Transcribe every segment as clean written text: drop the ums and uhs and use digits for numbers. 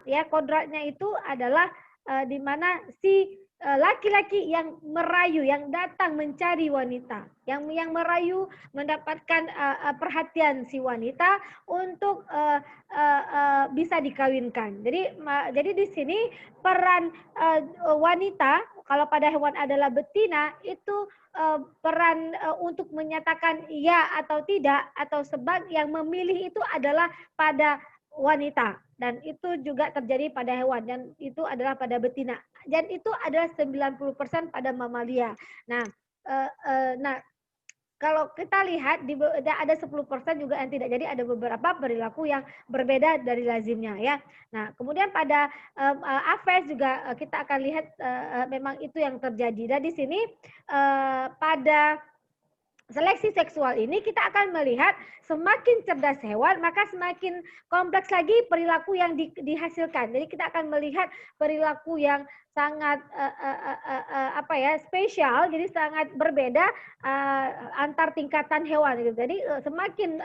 ya, kodratnya itu adalah di mana si laki-laki yang merayu, yang datang mencari wanita, yang merayu mendapatkan perhatian si wanita untuk bisa dikawinkan. Jadi di sini peran wanita kalau pada hewan adalah betina itu peran untuk menyatakan ya atau tidak atau sebab yang memilih itu adalah pada wanita, dan itu juga terjadi pada hewan, dan itu adalah pada betina, dan itu adalah 90% pada mamalia. Nah, nah kalau kita lihat ada 10% juga yang tidak. Jadi ada beberapa perilaku yang berbeda dari lazimnya, ya. Nah, kemudian pada Aves juga kita akan lihat memang itu yang terjadi. Dan di sini pada seleksi seksual ini kita akan melihat semakin cerdas hewan maka semakin kompleks lagi perilaku yang dihasilkan. Jadi kita akan melihat perilaku yang sangat spesial, jadi sangat berbeda antar tingkatan hewan gitu. Jadi semakin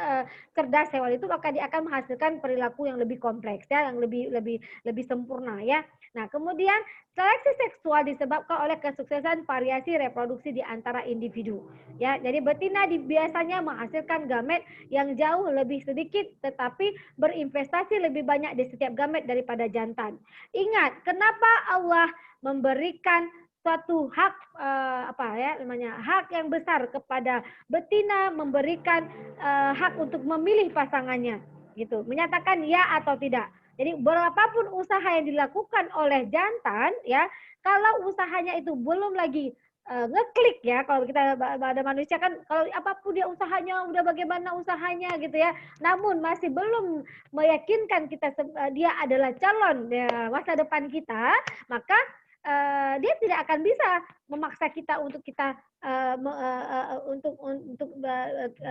cerdas hewan itu maka dia akan menghasilkan perilaku yang lebih kompleks, ya, yang lebih sempurna, ya. Nah, kemudian seleksi seksual disebabkan oleh kesuksesan variasi reproduksi di antara individu. Ya, jadi betina biasanya menghasilkan gamet yang jauh lebih sedikit tetapi berinvestasi lebih banyak di setiap gamet daripada jantan. Ingat, kenapa Allah memberikan suatu hak hak yang besar kepada betina, memberikan hak untuk memilih pasangannya, gitu, menyatakan ya atau tidak. Jadi berapapun usaha yang dilakukan oleh jantan, ya, kalau usahanya itu belum lagi ngeklik, ya, kalau kita ada manusia kan kalau apapun dia usahanya udah bagaimana usahanya gitu, ya, namun masih belum meyakinkan kita dia adalah calon, ya, masa depan kita, maka dia tidak akan bisa memaksa kita untuk kita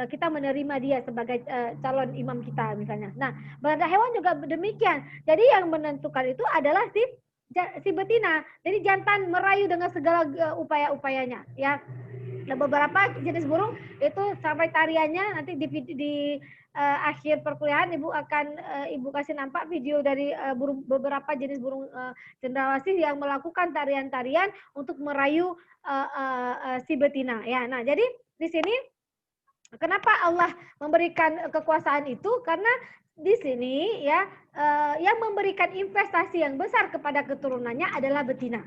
kita menerima dia sebagai calon imam kita misalnya. Nah, pada hewan juga demikian. Jadi yang menentukan itu adalah si betina. Jadi jantan merayu dengan segala upaya-upayanya, ya. Nah, beberapa jenis burung itu sampai tariannya nanti di akhir perkuliahan ibu kasih nampak video dari beberapa jenis burung cendrawasih yang melakukan tarian-tarian untuk merayu si betina, ya. Nah, jadi di sini kenapa Allah memberikan kekuasaan itu? Karena di sini, ya, yang memberikan investasi yang besar kepada keturunannya adalah betina.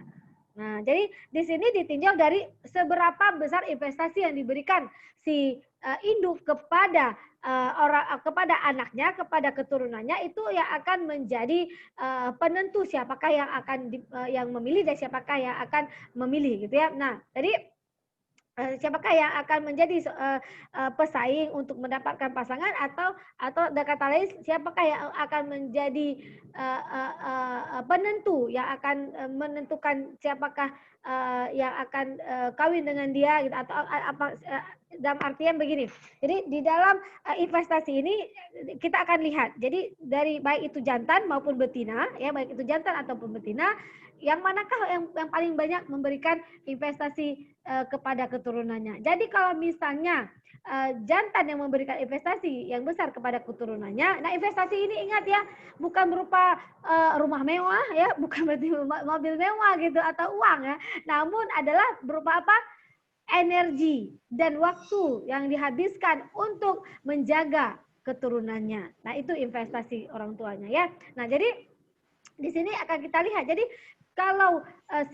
Nah, jadi di sini ditinjau dari seberapa besar investasi yang diberikan si induk kepada kepada anaknya, kepada keturunannya, itu yang akan menjadi penentu siapakah yang memilih dan siapakah yang akan memilih, gitu, ya. Nah, jadi siapakah yang akan menjadi pesaing untuk mendapatkan pasangan, atau kata lain siapakah yang akan menjadi penentu yang akan menentukan siapakah yang akan kawin dengan dia, gitu, atau apa, dalam artian begini. Jadi di dalam investasi ini kita akan lihat. Jadi dari baik itu jantan maupun betina, ya, baik itu jantan ataupun betina, yang manakah yang paling banyak memberikan investasi kepada keturunannya. Jadi kalau misalnya jantan yang memberikan investasi yang besar kepada keturunannya, nah investasi ini ingat, ya, bukan berupa rumah mewah, ya, bukan berarti mobil mewah gitu atau uang, ya, namun adalah berupa apa? Energi dan waktu yang dihabiskan untuk menjaga keturunannya. Nah, itu investasi orang tuanya, ya. Nah, jadi di sini akan kita lihat. Jadi kalau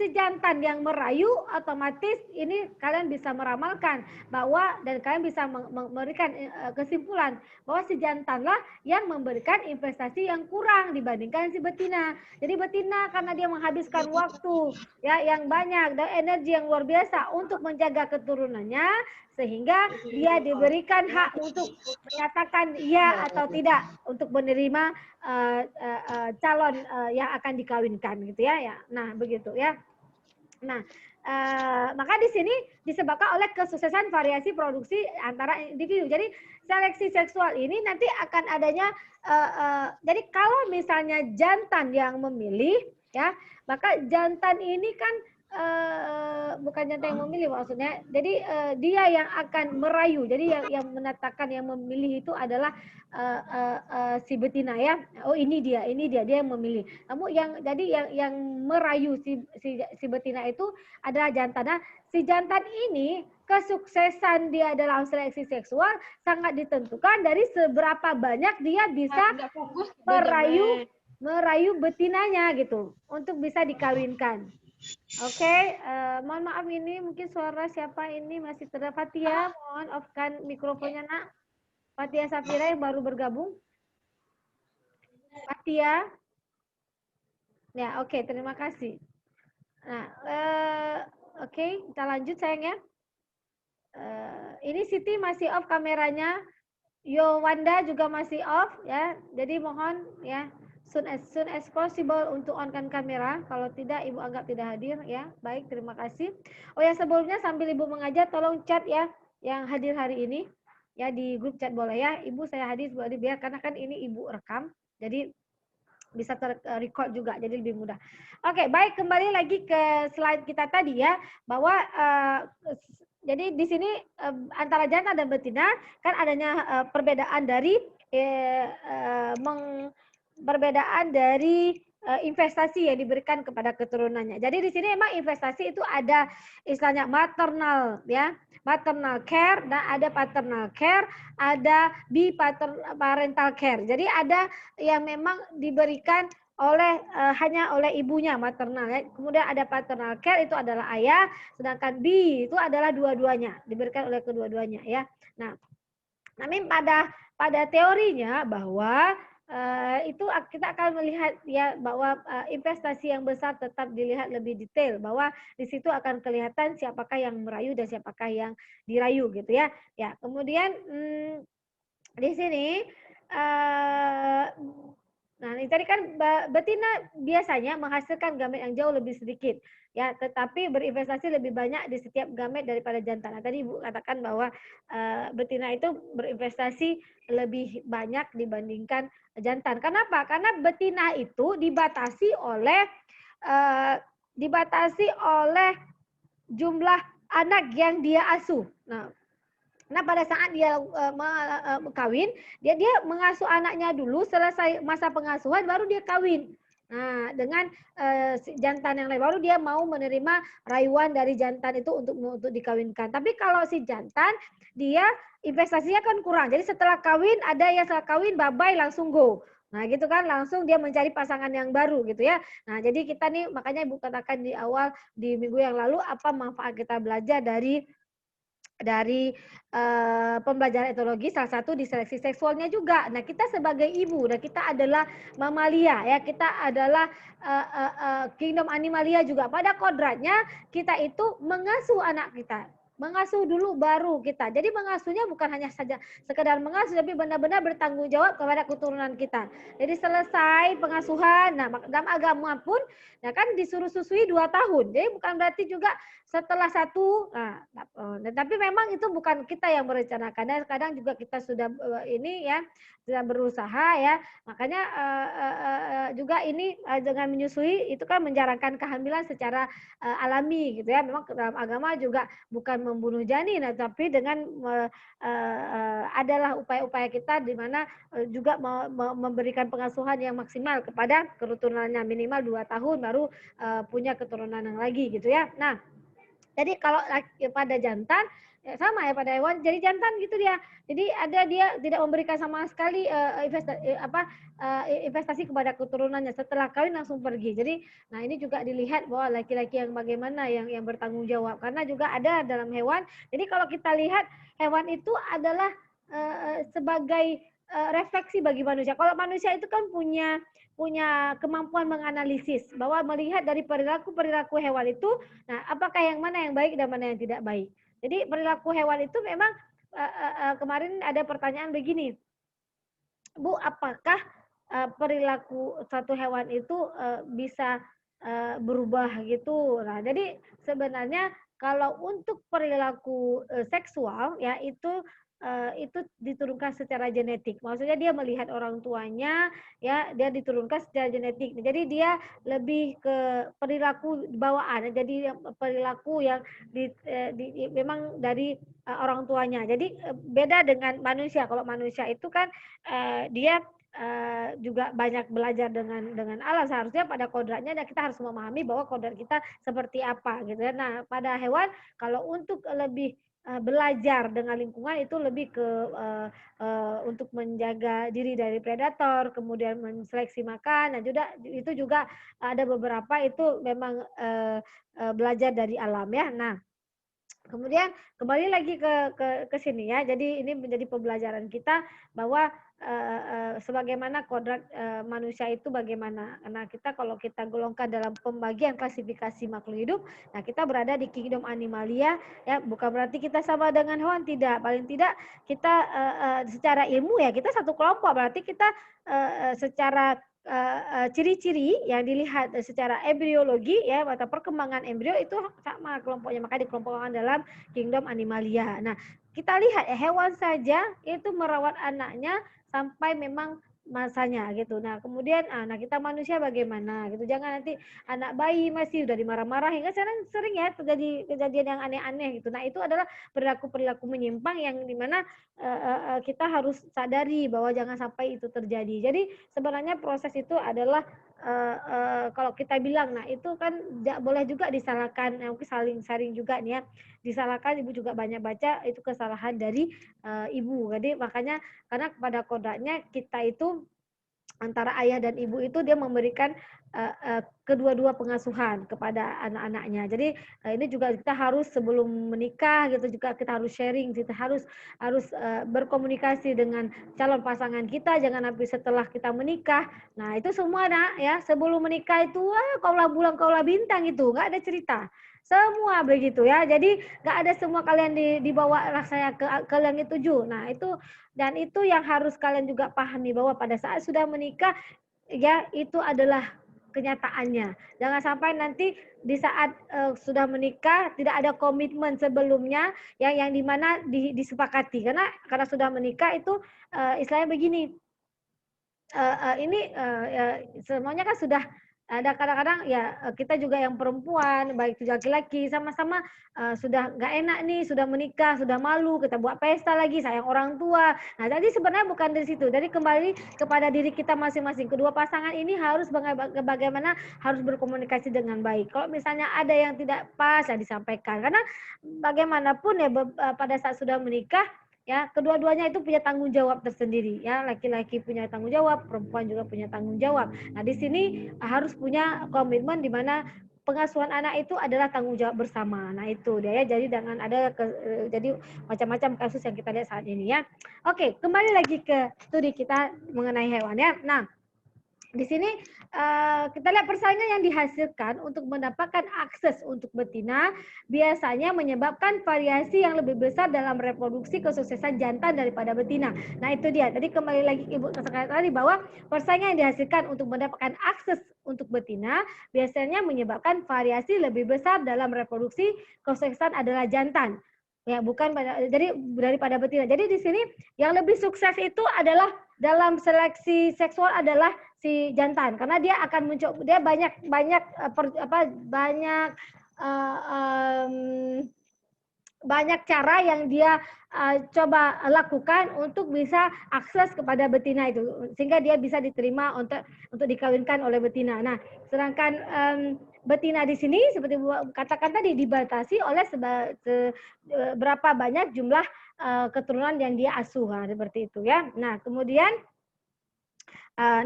si jantan yang merayu, otomatis ini kalian bisa meramalkan bahwa, dan kalian bisa memberikan kesimpulan bahwa si jantanlah yang memberikan investasi yang kurang dibandingkan si betina. Jadi betina karena dia menghabiskan waktu, ya, yang banyak dan energi yang luar biasa untuk menjaga keturunannya, sehingga dia diberikan hak untuk menyatakan ya atau tidak untuk menerima calon yang akan dikawinkan, gitu, ya, ya. Nah, begitu, ya. Nah, maka di sini disebabkan oleh kesuksesan variasi produksi antara individu. Jadi seleksi seksual ini nanti akan adanya jadi kalau misalnya jantan yang memilih, ya, maka jantan ini kan bukan jantan yang memilih maksudnya. Jadi dia yang akan merayu. Jadi yang menatakan, yang memilih itu adalah si betina ya. Oh ini dia dia yang memilih. Namun yang merayu si betina itu adalah jantan. Nah, si jantan ini kesuksesan dia dalam seleksi seksual sangat ditentukan dari seberapa banyak dia bisa merayu betinanya gitu untuk bisa dikawinkan. Oke, mohon maaf ini mungkin suara siapa ini masih terdapat ya. Mohon off-kan mikrofonnya nak. Fatia Safira yang baru bergabung. Fatia. Ya, oke, terima kasih. Nah, oke, kita lanjut sayang ya. Ini Siti masih off kameranya. Yowanda juga masih off ya. Jadi mohon ya soon as possible untuk on-kan kamera. Kalau tidak Ibu anggap tidak hadir ya. Baik, terima kasih. Oh ya, sebelumnya sambil Ibu mengajar tolong chat ya yang hadir hari ini. Ya di grup chat boleh ya. Ibu saya hadir boleh biar karena kan ini Ibu rekam. Jadi bisa ter-record juga jadi lebih mudah. Oke, baik, kembali lagi ke slide kita tadi ya bahwa jadi di sini antara jantan dan betina kan adanya perbedaan dari perbedaan dari investasi yang diberikan kepada keturunannya. Jadi di sini memang investasi itu ada istilahnya maternal ya, maternal care dan ada paternal care, ada biparental care. Jadi ada yang memang diberikan oleh hanya oleh ibunya maternal ya. Kemudian ada paternal care itu adalah ayah, sedangkan B itu adalah dua-duanya, diberikan oleh kedua-duanya ya. Nah, namun pada teorinya bahwa itu kita akan melihat ya bahwa investasi yang besar tetap dilihat lebih detail bahwa di situ akan kelihatan siapakah yang merayu dan siapakah yang dirayu gitu ya. Ya, kemudian di sini nah ini tadi kan betina biasanya menghasilkan gamet yang jauh lebih sedikit ya, tetapi berinvestasi lebih banyak di setiap gamet daripada jantan. Nah, tadi Ibu katakan bahwa betina itu berinvestasi lebih banyak dibandingkan jantan. Kenapa? Karena betina itu dibatasi oleh jumlah anak yang dia asuh. Nah, pada saat dia kawin, dia mengasuh anaknya dulu, selesai masa pengasuhan baru dia kawin. Nah, dengan jantan yang lain baru dia mau menerima rayuan dari jantan itu untuk dikawinkan. Tapi kalau si jantan dia investasinya kan kurang. Jadi setelah kawin ada yang setelah kawin bye-bye langsung go. Nah, gitu kan langsung dia mencari pasangan yang baru gitu ya. Nah, jadi kita nih makanya Ibu katakan di awal di minggu yang lalu apa manfaat kita belajar dari pembelajaran etologi, salah satu di seleksi seksualnya juga. Nah, kita sebagai ibu dan kita adalah mamalia ya, kita adalah kingdom animalia juga. Pada kodratnya kita itu mengasuh anak kita. Mengasuh dulu baru kita. Jadi mengasuhnya bukan hanya saja sekedar mengasuh, tapi benar-benar bertanggung jawab kepada keturunan kita. Jadi selesai pengasuhan, nah dalam agama pun, nah kan disuruh susui 2 tahun. Jadi bukan berarti juga setelah 1, tapi memang itu bukan kita yang merencanakan. Dan kadang juga kita sudah ini ya, sudah berusaha ya. Makanya juga ini dengan menyusui itu kan menjalankan kehamilan secara alami gitu ya. Memang dalam agama juga bukan membunuh janin, tapi dengan adalah upaya-upaya kita di mana juga memberikan pengasuhan yang maksimal kepada keturunannya minimal 2 tahun baru punya keturunan yang lagi gitu ya. Nah, jadi kalau pada jantan ya sama ya pada hewan. Jadi jantan gitu dia. Jadi dia tidak memberikan sama sekali investasi kepada keturunannya. Setelah kawin langsung pergi. Jadi nah ini juga dilihat bahwa laki-laki yang bagaimana yang bertanggung jawab. Karena juga ada dalam hewan. Jadi kalau kita lihat hewan itu adalah sebagai refleksi bagi manusia. Kalau manusia itu kan punya kemampuan menganalisis bahwa melihat dari perilaku hewan itu, nah apakah yang mana yang baik dan mana yang tidak baik. Jadi perilaku hewan itu memang kemarin ada pertanyaan begini, Bu, apakah perilaku satu hewan itu bisa berubah gitu. Nah, jadi sebenarnya kalau untuk perilaku seksual ya itu itu diturunkan secara genetik. Maksudnya dia melihat orang tuanya, ya dia diturunkan secara genetik. Jadi dia lebih ke perilaku bawaan. Jadi perilaku yang memang dari orang tuanya. Jadi beda dengan manusia. Kalau manusia itu kan dia juga banyak belajar dengan alam. Seharusnya pada kodratnya kita harus memahami bahwa kodrat kita seperti apa gitu ya. Nah, pada hewan kalau untuk lebih belajar dengan lingkungan itu lebih ke untuk menjaga diri dari predator, kemudian menseleksi makan, dan juga itu juga ada beberapa itu memang belajar dari alam ya. Nah, kemudian kembali lagi ke sini ya. Jadi ini menjadi pembelajaran kita bahwa sebagaimana kodrat manusia itu bagaimana. Karena kita kalau kita golongkan dalam pembagian klasifikasi makhluk hidup, nah kita berada di kingdom animalia ya. Bukan berarti kita sama dengan hewan, tidak. Paling tidak kita secara ilmu ya kita satu kelompok. Berarti kita secara ciri-ciri yang dilihat secara embriologi ya atau perkembangan embrio itu sama kelompoknya, maka dikelompokkan dalam kingdom animalia. Nah, kita lihat ya, hewan saja itu merawat anaknya sampai memang masanya gitu. Nah, kemudian nah kita manusia bagaimana gitu. Jangan nanti anak bayi masih udah dimarah-marahin. Kan sering ya terjadi kejadian yang aneh-aneh gitu. Nah, itu adalah perilaku-perilaku menyimpang yang dimana kita harus sadari bahwa jangan sampai itu terjadi. Jadi sebenarnya proses itu adalah kalau kita bilang, nah itu kan boleh juga disalahkan, mungkin saling juga nih ya, disalahkan. Ibu juga banyak baca itu kesalahan dari ibu. Jadi makanya karena pada kodratnya kita itu antara ayah dan ibu itu dia memberikan kedua-dua pengasuhan kepada anak-anaknya. Jadi ini juga kita harus sebelum menikah gitu juga kita harus sharing, kita harus berkomunikasi dengan calon pasangan kita, jangan sampai setelah kita menikah. Nah, itu semua nak ya, sebelum menikah itu kaulah bulan kaulah bintang itu, nggak ada cerita. Semua begitu ya. Jadi nggak ada semua kalian dibawa rasanya ke langit tujuh. Nah, itu dan itu yang harus kalian juga pahami bahwa pada saat sudah menikah ya itu adalah kenyataannya. Jangan sampai nanti di saat sudah menikah tidak ada komitmen sebelumnya yang dimana disepakati karena sudah menikah itu istilahnya begini. Ini semuanya kan sudah ada kadang-kadang ya kita juga yang perempuan baik itu laki-laki sama-sama sudah nggak enak nih, sudah menikah, sudah malu, kita buat pesta lagi, sayang orang tua. Nah, jadi sebenarnya bukan dari situ. Jadi kembali kepada diri kita masing-masing. Kedua pasangan ini harus bagaimana harus berkomunikasi dengan baik. Kalau misalnya ada yang tidak pas ya disampaikan. Karena bagaimanapun ya pada saat sudah menikah ya kedua-duanya itu punya tanggung jawab tersendiri ya, laki-laki punya tanggung jawab, perempuan juga punya tanggung jawab. Nah, di sini harus punya komitmen di mana pengasuhan anak itu adalah tanggung jawab bersama. Nah, itu dia ya. Jadi jangan ada jadi macam-macam kasus yang kita lihat saat ini ya. Oke, kembali lagi ke studi kita mengenai hewan ya. Nah, di sini kita lihat persaingan yang dihasilkan untuk mendapatkan akses untuk betina biasanya menyebabkan variasi yang lebih besar dalam reproduksi kesuksesan jantan daripada betina. Nah, itu dia. Tadi kembali lagi Ibu katakan tadi bahwa persaingan yang dihasilkan untuk mendapatkan akses untuk betina biasanya menyebabkan variasi lebih besar dalam reproduksi kesuksesan adalah jantan. Ya, bukan jadi daripada betina. Jadi di sini yang lebih sukses itu adalah dalam seleksi seksual adalah si jantan karena dia akan mencoba, dia banyak banyak cara yang dia coba lakukan untuk bisa akses kepada betina itu sehingga dia bisa diterima untuk dikawinkan oleh betina. Nah, sedangkan betina di sini seperti katakan tadi dibatasi oleh berapa banyak jumlah keturunan yang dia asuh, seperti itu ya. Nah, kemudian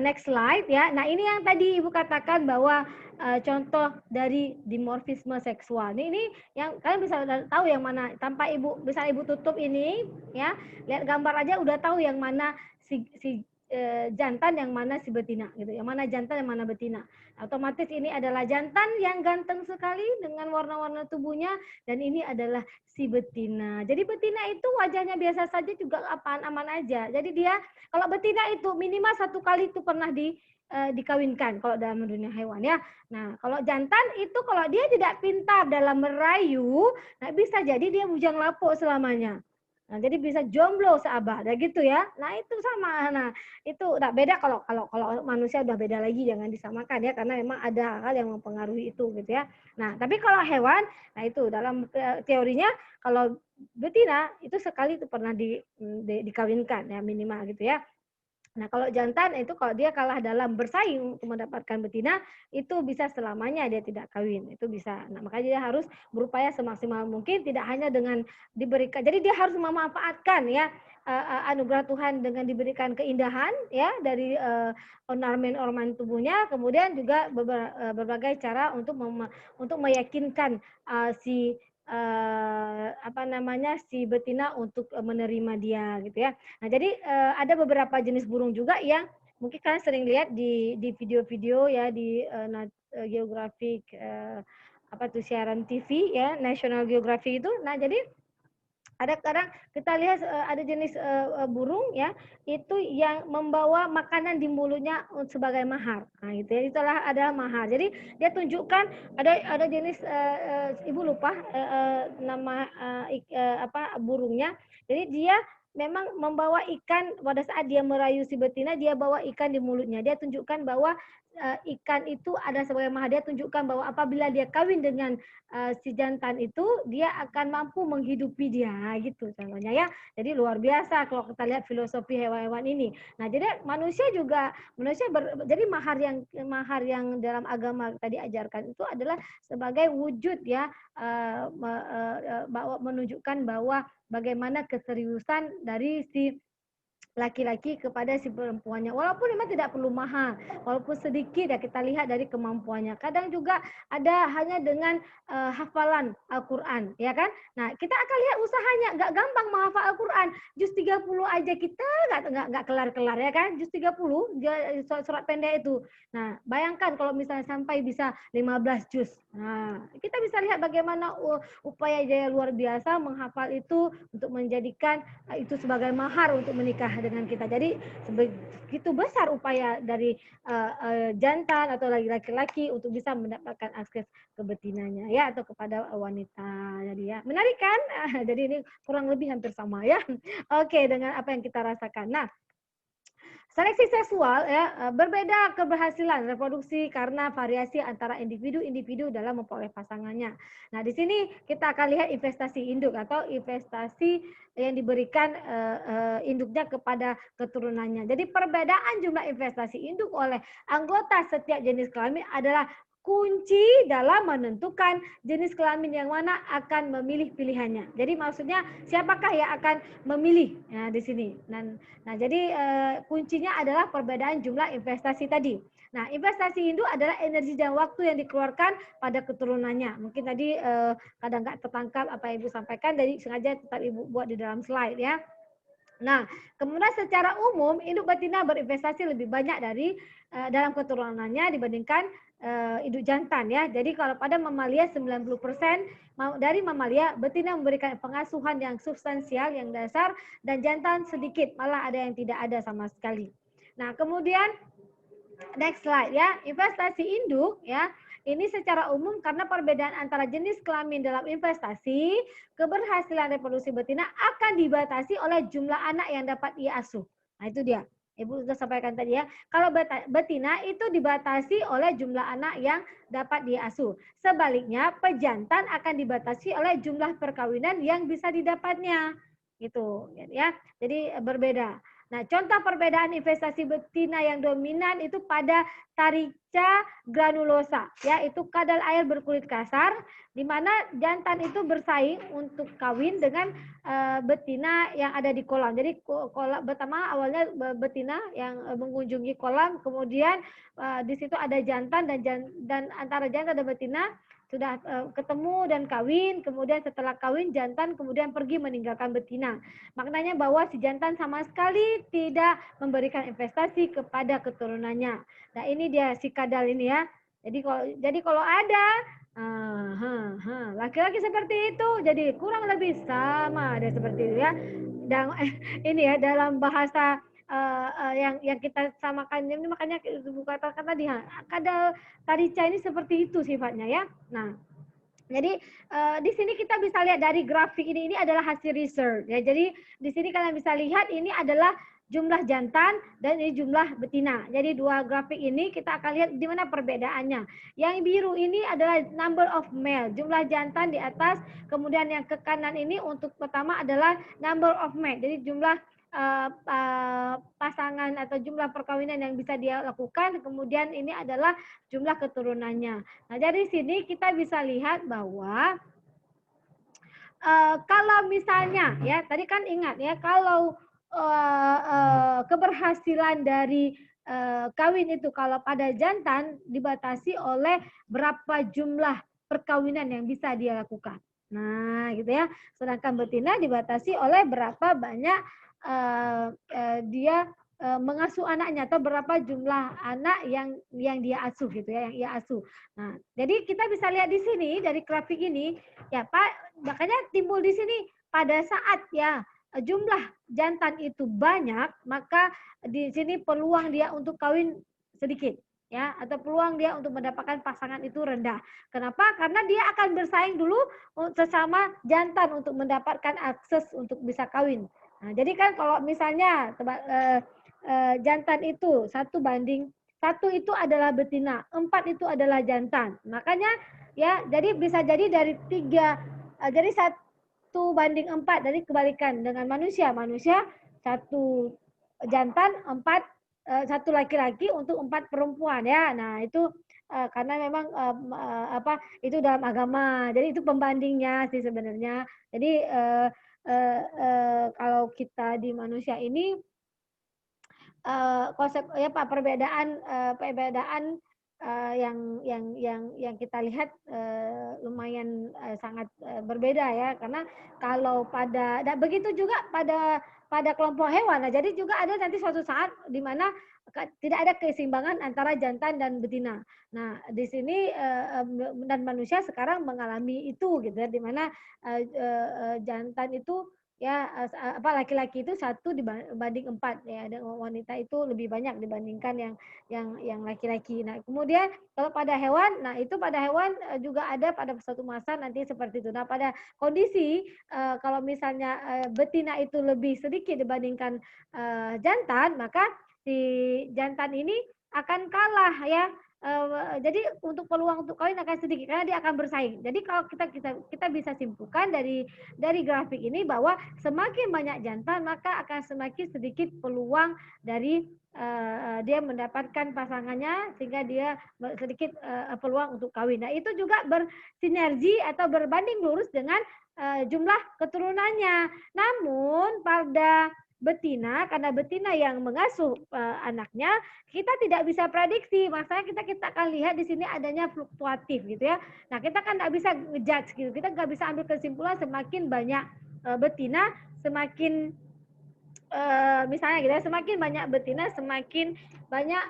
next slide ya. Nah, ini yang tadi Ibu katakan bahwa contoh dari dimorfisme seksual. Ini yang kalian bisa tahu yang mana tanpa Ibu bisa Ibu tutup ini ya. Lihat gambar aja udah tahu yang mana si jantan yang mana si betina gitu. Yang mana jantan yang mana betina. Otomatis ini adalah jantan yang ganteng sekali dengan warna-warna tubuhnya dan ini adalah si betina. Jadi betina itu wajahnya biasa saja juga apaan aman aja. Jadi dia kalau betina itu minimal 1 kali itu pernah dikawinkan kalau dalam dunia hewan ya. Nah, kalau jantan itu kalau dia tidak pintar dalam merayu, nah bisa jadi dia bujang lapuk selamanya. Nah, jadi bisa jomblo seabad, gitu ya. Nah, itu sama. Nah, itu udah beda kalau manusia udah beda lagi, jangan disamakan ya, karena memang ada hal-hal yang mempengaruhi itu gitu ya. Nah, tapi kalau hewan, nah itu dalam teorinya kalau betina itu sekali itu pernah dikawinkan ya minimal gitu ya. Nah, kalau jantan itu kalau dia kalah dalam bersaing untuk mendapatkan betina, itu bisa selamanya dia tidak kawin. Itu bisa. Nah, makanya dia harus berupaya semaksimal mungkin, tidak hanya dengan diberikan. Jadi dia harus memanfaatkan ya anugerah Tuhan dengan diberikan keindahan ya dari ornamen-ornamen tubuhnya, kemudian juga berbagai cara untuk meyakinkan si apa namanya si betina untuk menerima dia gitu ya. Nah, jadi ada beberapa jenis burung juga yang mungkin kalian sering lihat di video-video ya di Geographic apa tuh siaran TV ya, National Geographic itu. Nah, jadi ada kadang kita lihat ada jenis burung ya itu yang membawa makanan di mulutnya sebagai mahar. Nah, itu ya, itulah adalah mahar. Jadi dia tunjukkan ada jenis ibu lupa nama apa burungnya. Jadi dia memang membawa ikan pada saat dia merayu si betina, dia bawa ikan di mulutnya. Dia tunjukkan bahwa ikan itu ada sebagai mahar. Dia tunjukkan bahwa apabila dia kawin dengan si jantan itu, dia akan mampu menghidupi dia gitu contohnya ya. Jadi luar biasa kalau kita lihat filosofi hewan-hewan ini. Nah, jadi jadi mahar yang dalam agama tadi ajarkan itu adalah sebagai wujud ya menunjukkan bahwa bagaimana keseriusan dari si laki-laki kepada si perempuannya. Walaupun memang tidak perlu mahal, walaupun sedikit ya kita lihat dari kemampuannya. Kadang juga ada hanya dengan hafalan Al-Quran, ya kan? Nah, kita akan lihat usahanya, nggak gampang menghafal Al-Quran. Juz 30 aja kita nggak kelar-kelar, ya kan? Juz 30, surat pendek itu. Nah, bayangkan kalau misalnya sampai bisa 15 juz. Nah, kita bisa lihat bagaimana upaya Jaya luar biasa menghafal itu untuk menjadikan itu sebagai mahar untuk menikah dengan kita. Jadi begitu besar upaya dari jantan atau laki-laki untuk bisa mendapatkan akses ke betinanya ya atau kepada wanita. Jadi ya menarik kan? Jadi ini kurang lebih hampir sama ya. Oke, dengan apa yang kita rasakan. Nah, seleksi seksual ya berbeda keberhasilan reproduksi karena variasi antara individu-individu dalam memperoleh pasangannya. Nah, di sini kita akan lihat investasi induk atau investasi yang diberikan induknya kepada keturunannya. Jadi perbedaan jumlah investasi induk oleh anggota setiap jenis kelamin adalah kunci dalam menentukan jenis kelamin yang mana akan memilih pilihannya. Jadi maksudnya siapakah yang akan memilih ya, di sini. Nah, jadi kuncinya adalah perbedaan jumlah investasi tadi. Nah, investasi induk adalah energi dan waktu yang dikeluarkan pada keturunannya. Mungkin tadi kadang nggak tertangkap apa yang Ibu sampaikan, jadi sengaja tetap Ibu buat di dalam slide ya. Nah, kemudian secara umum induk betina berinvestasi lebih banyak dari dalam keturunannya dibandingkan induk jantan ya. Jadi kalau pada mamalia 90% dari mamalia betina memberikan pengasuhan yang substansial yang dasar dan jantan sedikit, malah ada yang tidak ada sama sekali. Nah, kemudian next slide ya. Investasi induk ya. Ini secara umum karena perbedaan antara jenis kelamin dalam investasi, keberhasilan reproduksi betina akan dibatasi oleh jumlah anak yang dapat ia asuh. Nah, itu dia. Ibu sudah sampaikan tadi ya. Kalau betina itu dibatasi oleh jumlah anak yang dapat diasuh. Sebaliknya, pejantan akan dibatasi oleh jumlah perkawinan yang bisa didapatnya. Gitu ya. Jadi berbeda. Nah, contoh perbedaan investasi betina yang dominan itu pada Taricha granulosa, ya itu kadal air berkulit kasar, di mana jantan itu bersaing untuk kawin dengan betina yang ada di kolam. Jadi kolam pertama awalnya betina yang mengunjungi kolam, kemudian di situ ada jantan dan antara jantan dan betina sudah ketemu dan kawin, kemudian setelah kawin jantan kemudian pergi meninggalkan betina. Maknanya bahwa si jantan sama sekali tidak memberikan investasi kepada keturunannya. Nah, ini dia si kadal ini ya. Jadi kalau ada laki-laki seperti itu, jadi kurang lebih sama ada seperti itu ya. Dan ini ya dalam bahasa yang kita samakan ini makanya kata-kata tadi kadal tarica ini seperti itu sifatnya ya. Nah, Jadi di sini kita bisa lihat dari grafik ini adalah hasil research ya. Jadi di sini kalian bisa lihat ini adalah jumlah jantan dan ini jumlah betina. Jadi dua grafik ini kita akan lihat di mana perbedaannya. Yang biru ini adalah number of male, jumlah jantan di atas. Kemudian yang ke kanan ini untuk pertama adalah number of male. Jadi jumlah pasangan atau jumlah perkawinan yang bisa dia lakukan. Kemudian ini adalah jumlah keturunannya. Nah, dari sini kita bisa lihat bahwa kalau misalnya ya tadi kan ingat ya kalau keberhasilan dari kawin itu kalau pada jantan dibatasi oleh berapa jumlah perkawinan yang bisa dia lakukan. Nah, gitu ya. Sedangkan betina dibatasi oleh berapa banyak dia mengasuh anaknya atau berapa jumlah anak yang dia asuh gitu ya, yang ia asuh. Nah, jadi kita bisa lihat di sini dari grafik ini ya Pak, makanya timbul di sini pada saat ya jumlah jantan itu banyak, maka di sini peluang dia untuk kawin sedikit ya atau peluang dia untuk mendapatkan pasangan itu rendah. Kenapa? Karena dia akan bersaing dulu sesama jantan untuk mendapatkan akses untuk bisa kawin. Nah, jadi kan kalau misalnya jantan itu 1:1 itu adalah betina, 4 itu adalah jantan. Makanya ya, jadi bisa jadi dari 3 jadi 1:4 dari kebalikan dengan manusia. Manusia 1 jantan, 4 1 laki-laki untuk 4 perempuan ya. Nah, itu karena memang itu dalam agama. Jadi itu pembandingnya sih sebenarnya. Jadi kalau kita di manusia ini konsep ya Pak perbedaan yang kita lihat lumayan sangat berbeda ya karena kalau pada dan begitu juga pada kelompok hewan. Nah, jadi juga ada nanti suatu saat di mana tidak ada keseimbangan antara jantan dan betina. Nah, di sini dan manusia sekarang mengalami itu gitu ya di mana jantan itu ya laki-laki itu 1:4 ya dan wanita itu lebih banyak dibandingkan yang laki-laki. Nah, kemudian kalau pada hewan, nah itu pada hewan juga ada pada suatu masa nanti seperti itu. Nah, pada kondisi kalau misalnya betina itu lebih sedikit dibandingkan jantan, maka si jantan ini akan kalah ya. Jadi untuk peluang untuk kawin akan sedikit karena dia akan bersaing. Jadi kalau kita bisa simpulkan dari grafik ini bahwa semakin banyak jantan maka akan semakin sedikit peluang dari dia mendapatkan pasangannya sehingga dia sedikit peluang untuk kawin. Nah, itu juga bersinergi atau berbanding lurus dengan jumlah keturunannya. Namun pada betina, karena betina yang mengasuh anaknya, kita tidak bisa prediksi. Maksudnya kita akan lihat di sini adanya fluktuatif gitu ya. Nah, kita kan nggak bisa ngejudge gitu. Kita nggak bisa ambil kesimpulan semakin banyak betina, semakin misalnya gitu ya, semakin banyak betina, semakin banyak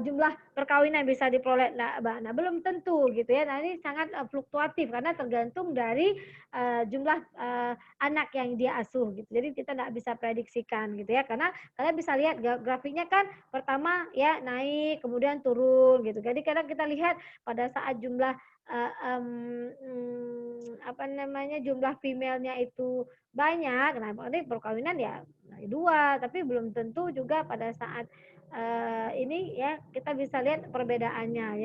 jumlah perkawinan bisa diperoleh. Nah, belum tentu gitu ya. Nah, ini sangat fluktuatif karena tergantung dari jumlah anak yang dia asuh gitu. Jadi kita tidak bisa prediksikan gitu ya. Karena kalian bisa lihat grafiknya kan pertama ya naik, kemudian turun gitu. Jadi kadang kita lihat pada saat jumlah jumlah female-nya itu banyak, nah berarti perkawinan ya 2, tapi belum tentu juga pada saat ini ya kita bisa lihat perbedaannya.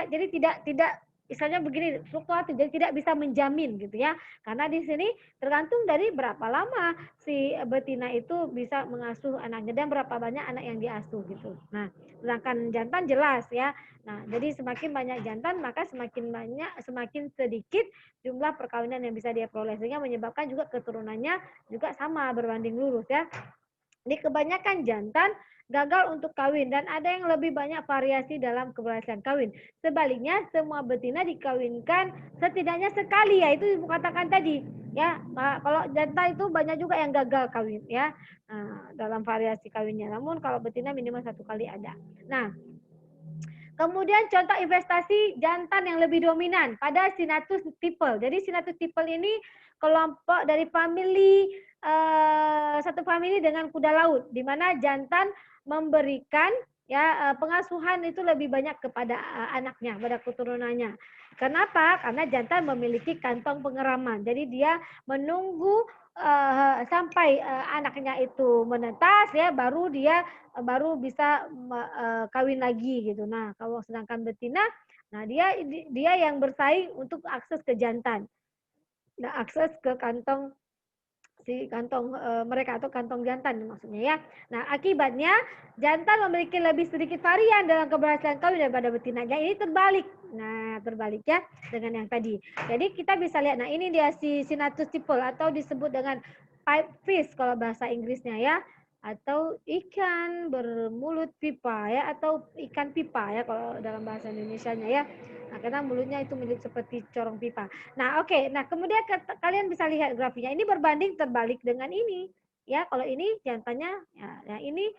Jadi tidak misalnya begini fluktuatif, jadi tidak bisa menjamin gitu ya. Karena di sini tergantung dari berapa lama si betina itu bisa mengasuh anaknya dan berapa banyak anak yang diasuh gitu. Nah, sedangkan jantan jelas ya. Nah, jadi semakin banyak jantan maka semakin sedikit jumlah perkawinan yang bisa dia peroleh sehingga menyebabkan juga keturunannya juga sama berbanding lurus ya. Di kebanyakan jantan gagal untuk kawin dan ada yang lebih banyak variasi dalam keberhasilan kawin. Sebaliknya, semua betina dikawinkan setidaknya sekali ya itu ibu katakan tadi ya. Kalau jantan itu banyak juga yang gagal kawin ya dalam variasi kawinnya. Namun kalau betina minimal 1 kali ada. Nah, kemudian contoh investasi jantan yang lebih dominan pada Sinatus tipel. Jadi Sinatus tipel ini kelompok dari satu famili dengan kuda laut, di mana jantan memberikan ya pengasuhan itu lebih banyak kepada anaknya, pada keturunannya. Kenapa? Karena jantan memiliki kantong pengeraman. Jadi dia menunggu sampai anaknya itu menetas ya, baru dia baru bisa kawin lagi gitu. Nah, kalau sedangkan betina, nah dia yang bersaing untuk akses ke jantan. Nah, akses ke kantong si kantong mereka atau kantong jantan maksudnya ya. Nah, akibatnya jantan memiliki lebih sedikit varian dalam keberhasilan kawin daripada betinanya. Ini terbalik. Nah, terbalik ya dengan yang tadi. Jadi kita bisa lihat, nah ini dia si Sinatus tipul atau disebut dengan pipe fish kalau bahasa Inggrisnya ya, atau ikan bermulut pipa ya, atau ikan pipa ya kalau dalam bahasa Indonesianya ya. Nah, karena mulutnya itu mirip seperti corong pipa. Nah, oke. Nah, kemudian kalian bisa lihat grafiknya. Ini berbanding terbalik dengan ini. Ya, kalau ini jantannya, ya ini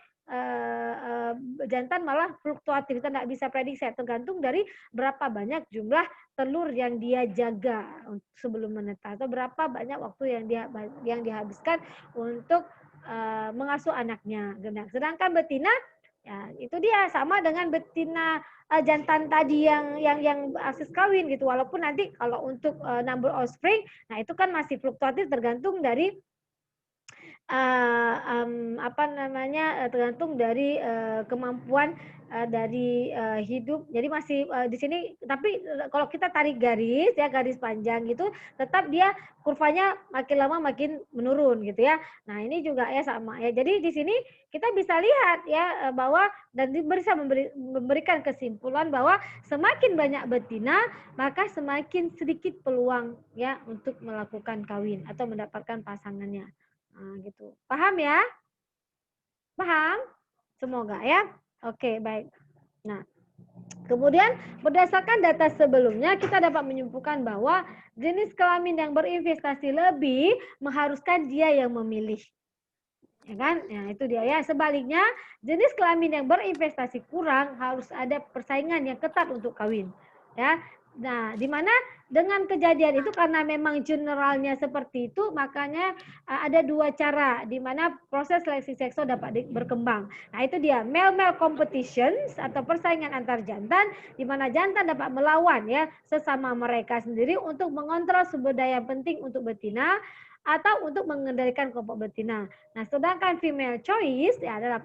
jantan malah fluktuatif. Kita tidak bisa prediksi, tergantung dari berapa banyak jumlah telur yang dia jaga sebelum menetas, atau berapa banyak waktu yang dihabiskan untuk mengasuh anaknya. Sedangkan betina, ya itu dia sama dengan betina jantan tadi yang akses kawin gitu, walaupun nanti kalau untuk number offspring, nah itu kan masih fluktuatif tergantung dari apa namanya tergantung dari kemampuan dari hidup. Jadi masih di sini, tapi kalau kita tarik garis ya, garis panjang gitu, tetap dia kurvanya makin lama makin menurun gitu ya. Nah ini juga ya sama ya. Jadi di sini kita bisa lihat ya bahwa dan bisa memberikan kesimpulan bahwa semakin banyak betina maka semakin sedikit peluang ya untuk melakukan kawin atau mendapatkan pasangannya. Nah, gitu. Paham ya? Paham? Semoga ya. Oke, baik. Nah, kemudian berdasarkan data sebelumnya kita dapat menyimpulkan bahwa jenis kelamin yang berinvestasi lebih mengharuskan dia yang memilih. Ya kan? Nah, itu dia ya. Sebaliknya, jenis kelamin yang berinvestasi kurang harus ada persaingan yang ketat untuk kawin. Ya. Nah, di mana dengan kejadian itu karena memang generalnya seperti itu, makanya ada dua cara di mana proses seleksi seksual dapat berkembang. Nah, itu dia male-male competitions atau persaingan antar jantan, di mana jantan dapat melawan ya sesama mereka sendiri untuk mengontrol sumber daya penting untuk betina atau untuk mengendalikan kelompok betina. Nah, sedangkan female choice ya adalah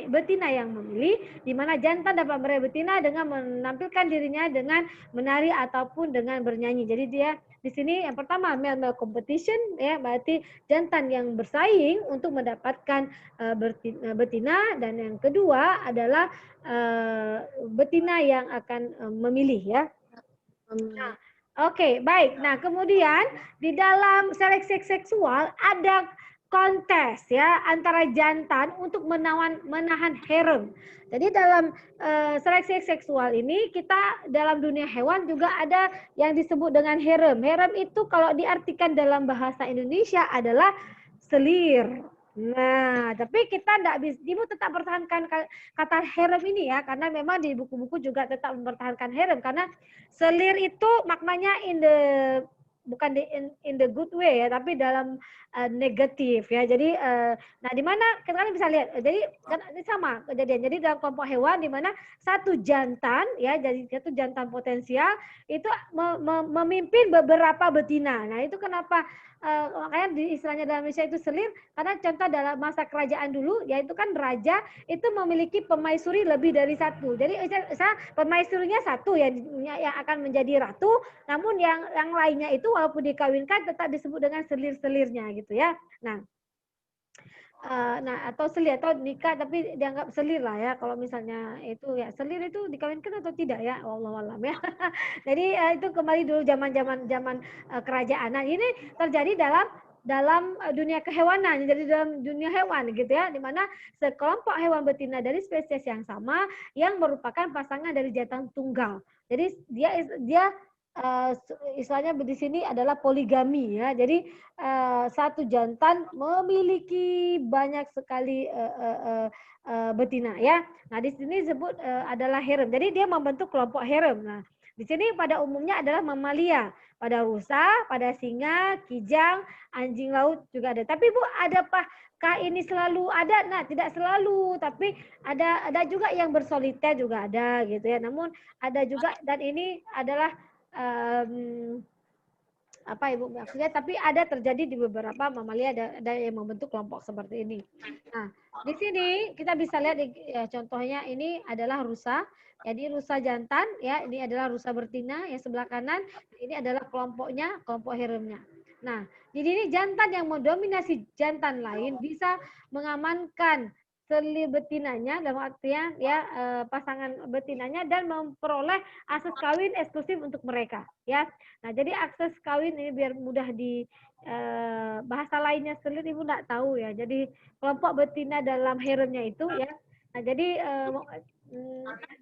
betina yang memilih, di mana jantan dapat meraih betina dengan menampilkan dirinya dengan menari ataupun dengan bernyanyi. Jadi dia di sini yang pertama male competition ya, berarti jantan yang bersaing untuk mendapatkan betina, dan yang kedua adalah betina yang akan memilih ya. Nah, oke, baik. Nah, kemudian di dalam seleksi seksual ada kontes ya antara jantan untuk menahan harem. Jadi dalam seleksi seksual ini kita dalam dunia hewan juga ada yang disebut dengan harem. Harem itu kalau diartikan dalam bahasa Indonesia adalah selir. Nah, tapi kita tidak bisa, ibu tetap pertahankan kata harem ini ya, karena memang di buku-buku juga tetap mempertahankan harem, karena selir itu maknanya bukan in the good way ya, tapi dalam negatif ya. Jadi nah di mana kalian bisa lihat, jadi kan ini sama kejadian. Jadi dalam kelompok hewan di mana satu jantan ya, jadi satu jantan potensial itu memimpin beberapa betina. Nah, itu kenapa makanya di istilahnya dalam Indonesia itu selir, karena contoh dalam masa kerajaan dulu yaitu kan raja itu memiliki pemaisuri lebih dari satu. Jadi pemaisurinya satu yang akan menjadi ratu, namun yang lainnya itu walaupun dikawinkan tetap disebut dengan selir-selirnya gitu ya. Nah, atau selir atau nikah tapi dianggap selir lah ya, kalau misalnya itu ya selir itu dikawinkan atau tidak ya, wallahu alam ya. Jadi itu kembali dulu zaman kerajaan. Nah, ini terjadi dalam dunia kehewanan, jadi dalam dunia hewan gitu ya, di mana sekelompok hewan betina dari spesies yang sama yang merupakan pasangan dari jantan tunggal. Jadi dia istilahnya di sini adalah poligami ya. Jadi satu jantan memiliki banyak sekali betina ya. Nah, di sini disebut adalah harem. Jadi dia membentuk kelompok harem. Nah, Di sini pada umumnya adalah mamalia, pada rusa, pada singa, kijang, anjing laut juga ada. Tapi Bu, adakah ini selalu ada? Nah, tidak selalu, tapi ada juga yang bersoliter juga ada gitu ya. Namun ada juga, dan ini adalah apa Ibu maksudnya, tapi ada terjadi di beberapa mamalia, ada yang membentuk kelompok seperti ini. Nah, di sini kita bisa lihat ya, contohnya ini adalah rusa. Jadi rusa jantan ya, ini adalah rusa betina yang sebelah kanan, ini adalah kelompoknya, kelompok haremnya. Nah, di sini jantan yang mendominasi jantan lain bisa mengamankan selir betinanya, dalam artian ya pasangan betinanya, dan memperoleh akses kawin eksklusif untuk mereka ya. Nah, jadi akses kawin ini biar mudah di bahasa lainnya selir Ibu enggak tahu ya. Jadi kelompok betina dalam haremnya itu ya. Nah, jadi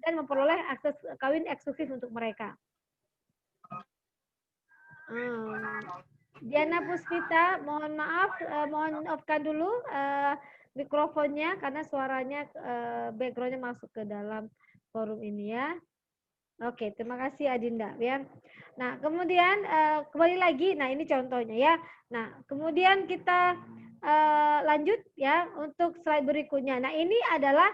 dan memperoleh akses kawin eksklusif untuk mereka. Diana Puspita, mohon maafkan dulu mikrofonnya karena suaranya backgroundnya masuk ke dalam forum ini ya. Oke, terima kasih Adinda ya. Nah, kemudian kembali lagi, nah ini contohnya ya. Nah, kemudian kita lanjut ya untuk slide berikutnya. Nah, ini adalah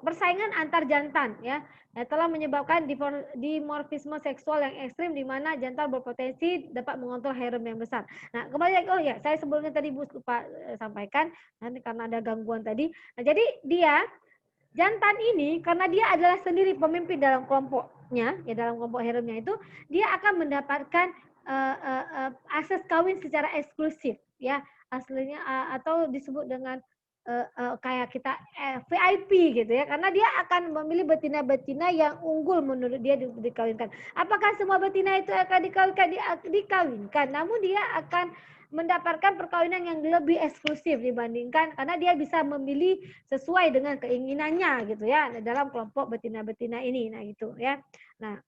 persaingan antar jantan ya, telah menyebabkan dimorfisme seksual yang ekstrim di mana jantan berpotensi dapat mengontrol harem yang besar. Nah, kembali lagi, oh ya, saya sebelumnya tadi Bu lupa sampaikan nanti karena ada gangguan tadi. Nah, jadi dia jantan ini karena dia adalah sendiri pemimpin dalam kelompoknya, ya dalam kelompok haremnya itu, dia akan mendapatkan akses kawin secara eksklusif, ya aslinya atau disebut dengan kayak kita VIP gitu ya, karena dia akan memilih betina-betina yang unggul menurut dia dikawinkan. Apakah semua betina itu akan dikawinkan? Namun dia akan mendapatkan perkawinan yang lebih eksklusif dibandingkan karena dia bisa memilih sesuai dengan keinginannya gitu ya dalam kelompok betina-betina ini. Nah gitu ya. Nah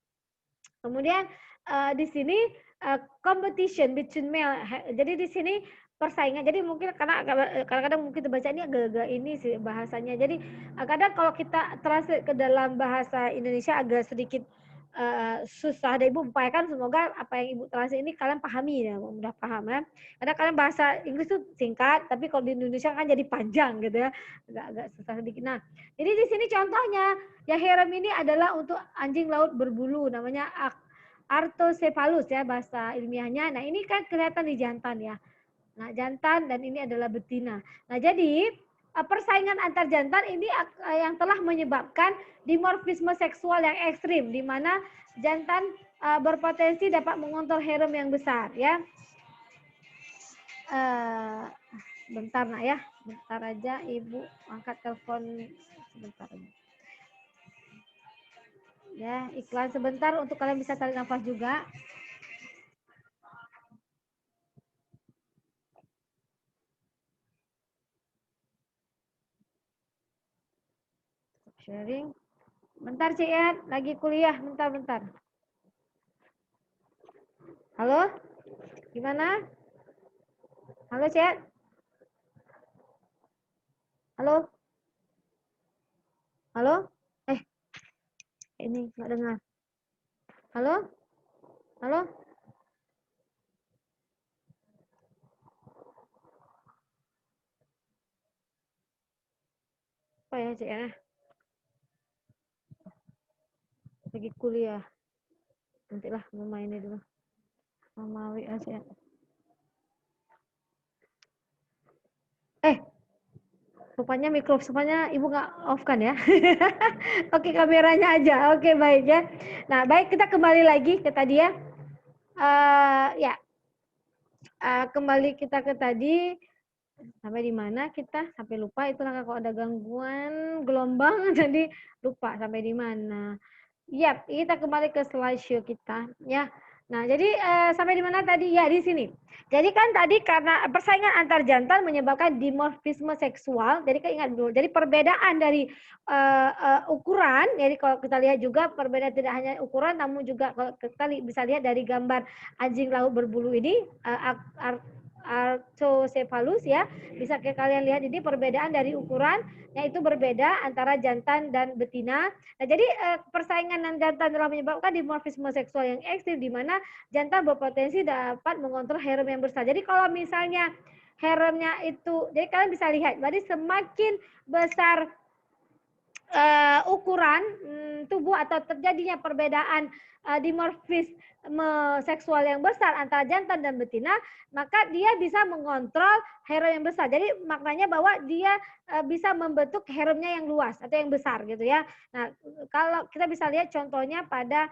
kemudian di sini competition between male. Jadi di sini persaingan. Jadi mungkin karena kadang-kadang mungkin terbaca ini agak-agak ini sih bahasanya. Jadi kadang kalau kita translate ke dalam bahasa Indonesia agak sedikit susah. Dan Ibu upayakan semoga apa yang Ibu translate ini kalian pahami ya, mudah paham ya. Karena kalian bahasa Inggris tuh singkat, tapi kalau di Indonesia kan jadi panjang gitu ya, agak susah sedikit. Nah, jadi di sini contohnya ya, harem ini adalah untuk anjing laut berbulu, namanya Artocephalus ya bahasa ilmiahnya. Nah, ini kan kelihatan di jantan ya. Nah, jantan dan ini adalah betina. Nah, jadi persaingan antar jantan ini yang telah menyebabkan dimorfisme seksual yang ekstrim, di mana jantan berpotensi dapat mengontrol harem yang besar, ya. Bentar nak ya, bentar aja Ibu angkat telepon sebentar. Ya, iklan sebentar untuk kalian bisa tarik nafas juga. Sharing. Bentar Cik ya, lagi kuliah, bentar. Halo? Gimana? Halo Cik? Halo? Halo? Ini nggak dengar. Halo? Halo? Apa ya Cik ya? Lagi kuliah. Nantilah mama ini dulu. Mama WA Cik. Rupanya mikrofonnya Ibu nggak off kan ya? Oke, kameranya aja. Oke, baik ya. Nah, baik, kita kembali lagi ke tadi ya. Kembali kita ke tadi. Sampai di mana kita? Sampai lupa. Itulah kalau ada gangguan gelombang, jadi lupa sampai di mana. Yap, kita kembali ke slideshow kita ya. Nah, jadi sampai di mana tadi? Ya, di sini. Jadi kan tadi karena persaingan antar jantan menyebabkan dimorfisme seksual. Jadi kan ingat dulu. Jadi perbedaan dari ukuran. Jadi kalau kita lihat juga perbedaan tidak hanya ukuran, namun juga kalau kita bisa lihat dari gambar anjing laut berbulu ini, archocephalus ya. Bisa kalian lihat ini perbedaan dari ukuran yaitu berbeda antara jantan dan betina. Nah, jadi persaingan jantan telah menyebabkan dimorfisme seksual yang ekstrim di mana jantan berpotensi dapat mengontrol harem yang besar. Jadi kalau misalnya haremnya itu, jadi kalian bisa lihat, berarti semakin besar ukuran tubuh atau terjadinya perbedaan dimorfisme seksual yang besar antara jantan dan betina, maka dia bisa mengontrol harem yang besar. Jadi maknanya bahwa dia bisa membentuk haremnya yang luas atau yang besar gitu ya. Nah, kalau kita bisa lihat contohnya pada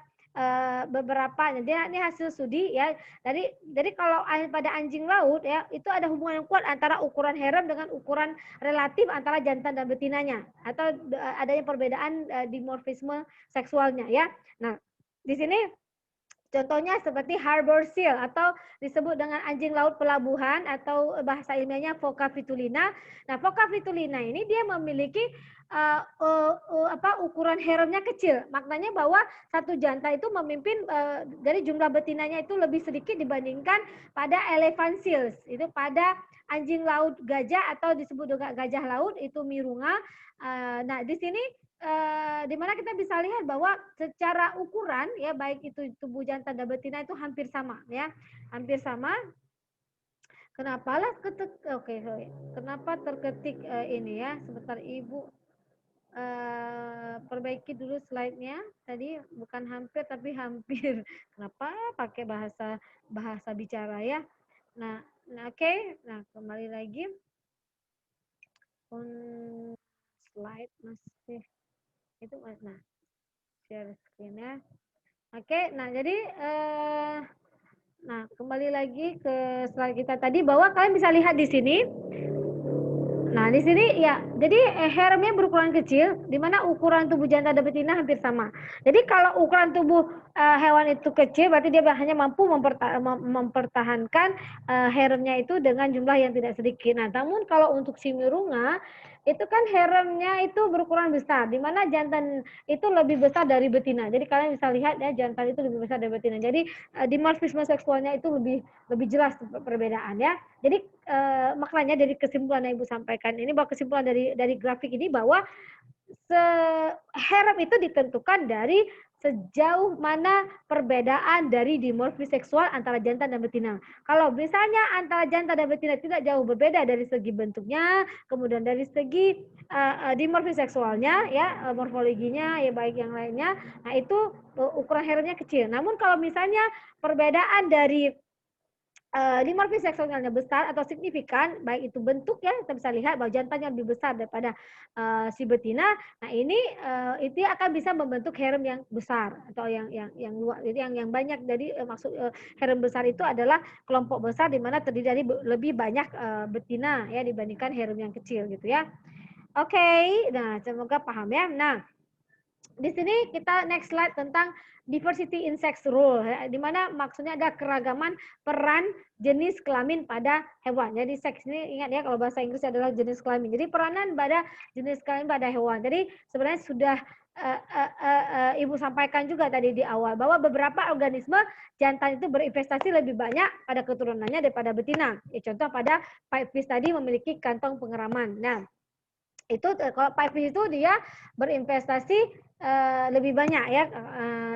beberapa, jadi ini hasil studi ya. Jadi kalau pada anjing laut ya, itu ada hubungan yang kuat antara ukuran harem dengan ukuran relatif antara jantan dan betinanya atau adanya perbedaan dimorfisme seksualnya ya. Nah, di sini contohnya seperti harbor seal atau disebut dengan anjing laut pelabuhan atau bahasa ilmiahnya Phoca vitulina. Nah, Phoca vitulina ini dia memiliki ukuran haremnya kecil. Maknanya bahwa satu jantan itu memimpin dari jumlah betinanya itu lebih sedikit dibandingkan pada elephant seals. Itu pada anjing laut gajah atau disebut juga gajah laut itu Mirunga. Nah, di sini di mana kita bisa lihat bahwa secara ukuran ya baik itu tubuh jantan dan betina itu hampir sama ya, hampir sama. Kenapa lah kenapa terketik ini ya, sebentar Ibu perbaiki dulu slide-nya tadi, bukan hampir tapi hampir. Kenapa pakai bahasa bicara ya. Nah oke. Nah kembali lagi slide masih itu, nah share screen-nya. Oke, nah jadi nah kembali lagi ke slide kita tadi bahwa kalian bisa lihat di sini. Nah, di sini ya, jadi haremnya berukuran kecil, di mana ukuran tubuh jantan dan betina hampir sama. Jadi kalau ukuran tubuh hewan itu kecil, berarti dia hanya mampu mempertahankan haremnya itu dengan jumlah yang tidak sedikit. Nah, namun kalau untuk si Mirunga, itu kan haremnya itu berukuran besar, di mana jantan itu lebih besar dari betina. Jadi kalian bisa lihat ya, jantan itu lebih besar dari betina. Jadi dimorfisme seksualnya itu lebih jelas perbedaan ya. Jadi maknanya dari kesimpulan yang Ibu sampaikan ini, bahwa kesimpulan dari grafik ini bahwa harem itu ditentukan dari sejauh mana perbedaan dari dimorfis seksual antara jantan dan betina. Kalau misalnya antara jantan dan betina tidak jauh berbeda dari segi bentuknya, kemudian dari segi dimorfis seksualnya, ya morfologinya, ya baik yang lainnya, nah itu ukuran haremnya kecil. Namun kalau misalnya perbedaan dari dimorfis seksualnya besar atau signifikan, baik itu bentuk ya, kita bisa lihat bahwa jantannya lebih besar daripada si betina. Nah ini itu akan bisa membentuk harem yang besar atau yang luas. Jadi yang banyak. Jadi maksud harem besar itu adalah kelompok besar di mana terdiri dari lebih banyak betina ya dibandingkan harem yang kecil gitu ya. Oke, nah semoga paham ya. Nah di sini kita next slide tentang diversity in sex role, di mana maksudnya ada keragaman peran jenis kelamin pada hewan. Jadi seks ini ingat ya, kalau bahasa Inggris adalah jenis kelamin. Jadi peranan pada jenis kelamin pada hewan. Jadi sebenarnya sudah Ibu sampaikan juga tadi di awal bahwa beberapa organisme jantan itu berinvestasi lebih banyak pada keturunannya daripada betina. Ya, contoh pada pipefish tadi memiliki kantong pengeraman. Nah itu kalau pipefish itu dia berinvestasi lebih banyak ya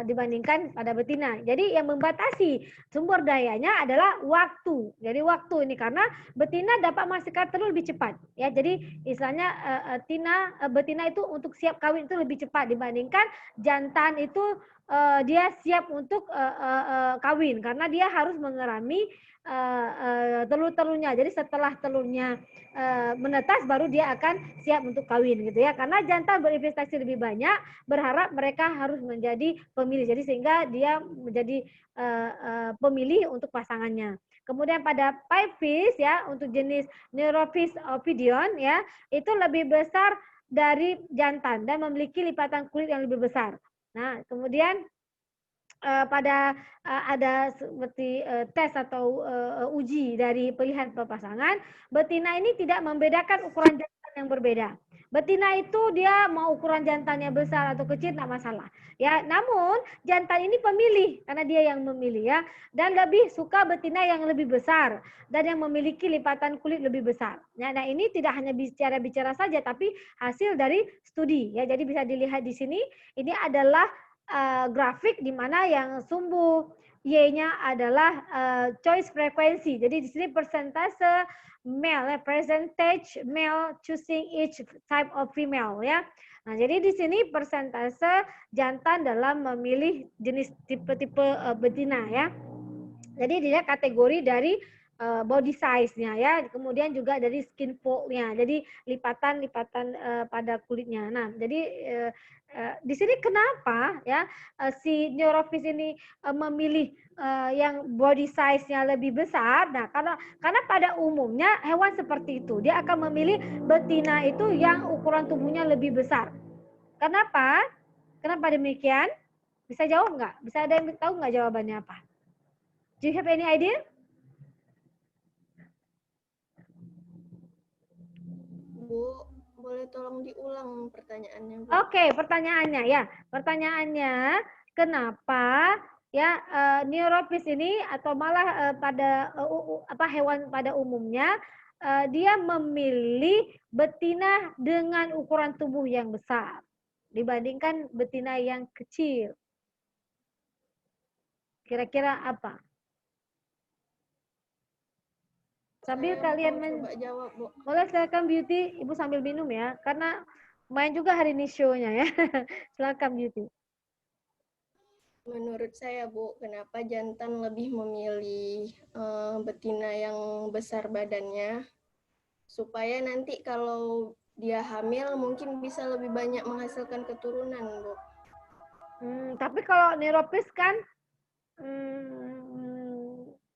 dibandingkan pada betina. Jadi yang membatasi sumber dayanya adalah waktu. Jadi waktu ini karena betina dapat menghasilkan telur lebih cepat ya. Jadi istilahnya betina itu untuk siap kawin itu lebih cepat dibandingkan jantan itu dia siap untuk kawin karena dia harus mengerami telur-telurnya. Jadi setelah telurnya menetas baru dia akan siap untuk kawin gitu ya. Karena jantan berinvestasi lebih banyak, berharap mereka harus menjadi pemilih. Jadi sehingga dia menjadi pemilih untuk pasangannya. Kemudian pada pipefish ya untuk jenis Neurophis ovidion ya itu lebih besar dari jantan dan memiliki lipatan kulit yang lebih besar. Nah, kemudian pada ada seperti tes atau uji dari pilihan pasangan, betina ini tidak membedakan ukuran jantan yang berbeda. Betina itu dia mau ukuran jantannya besar atau kecil tidak masalah. Ya, namun jantan ini pemilih karena dia yang memilih ya, dan lebih suka betina yang lebih besar dan yang memiliki lipatan kulit lebih besar. Nah, ini tidak hanya bicara-bicara saja, tapi hasil dari studi ya. Jadi bisa dilihat di sini, ini adalah grafik di mana yang sumbu Y-nya adalah choice frekuensi. Jadi di sini persentase male, percentage male choosing each type of female ya. Nah, jadi di sini persentase jantan dalam memilih jenis tipe-tipe betina ya. Jadi dia kategori dari body size-nya ya, kemudian juga dari skin fold-nya. Jadi lipatan-lipatan pada kulitnya. Nah, jadi di sini kenapa ya si Neurophis ini memilih yang body size-nya lebih besar? Nah, karena pada umumnya hewan seperti itu dia akan memilih betina itu yang ukuran tubuhnya lebih besar. Kenapa? Kenapa demikian? Bisa jawab nggak? Bisa ada yang tahu nggak jawabannya apa? Do you have any idea? Bu, boleh tolong diulang pertanyaannya, Bu? Oke, pertanyaannya ya. Pertanyaannya, kenapa ya Neurophis ini atau malah pada hewan pada umumnya dia memilih betina dengan ukuran tubuh yang besar dibandingkan betina yang kecil. Kira-kira apa? Sambil Saya kalian mau coba jawab, Bu. boleh silakan Beauty, Ibu sambil minum ya, karena main juga hari ini show-nya ya. Silakan Beauty. Menurut saya, Bu, kenapa jantan lebih memilih betina yang besar badannya? Supaya nanti kalau dia hamil mungkin bisa lebih banyak menghasilkan keturunan, Bu. Tapi kalau Neurophis kan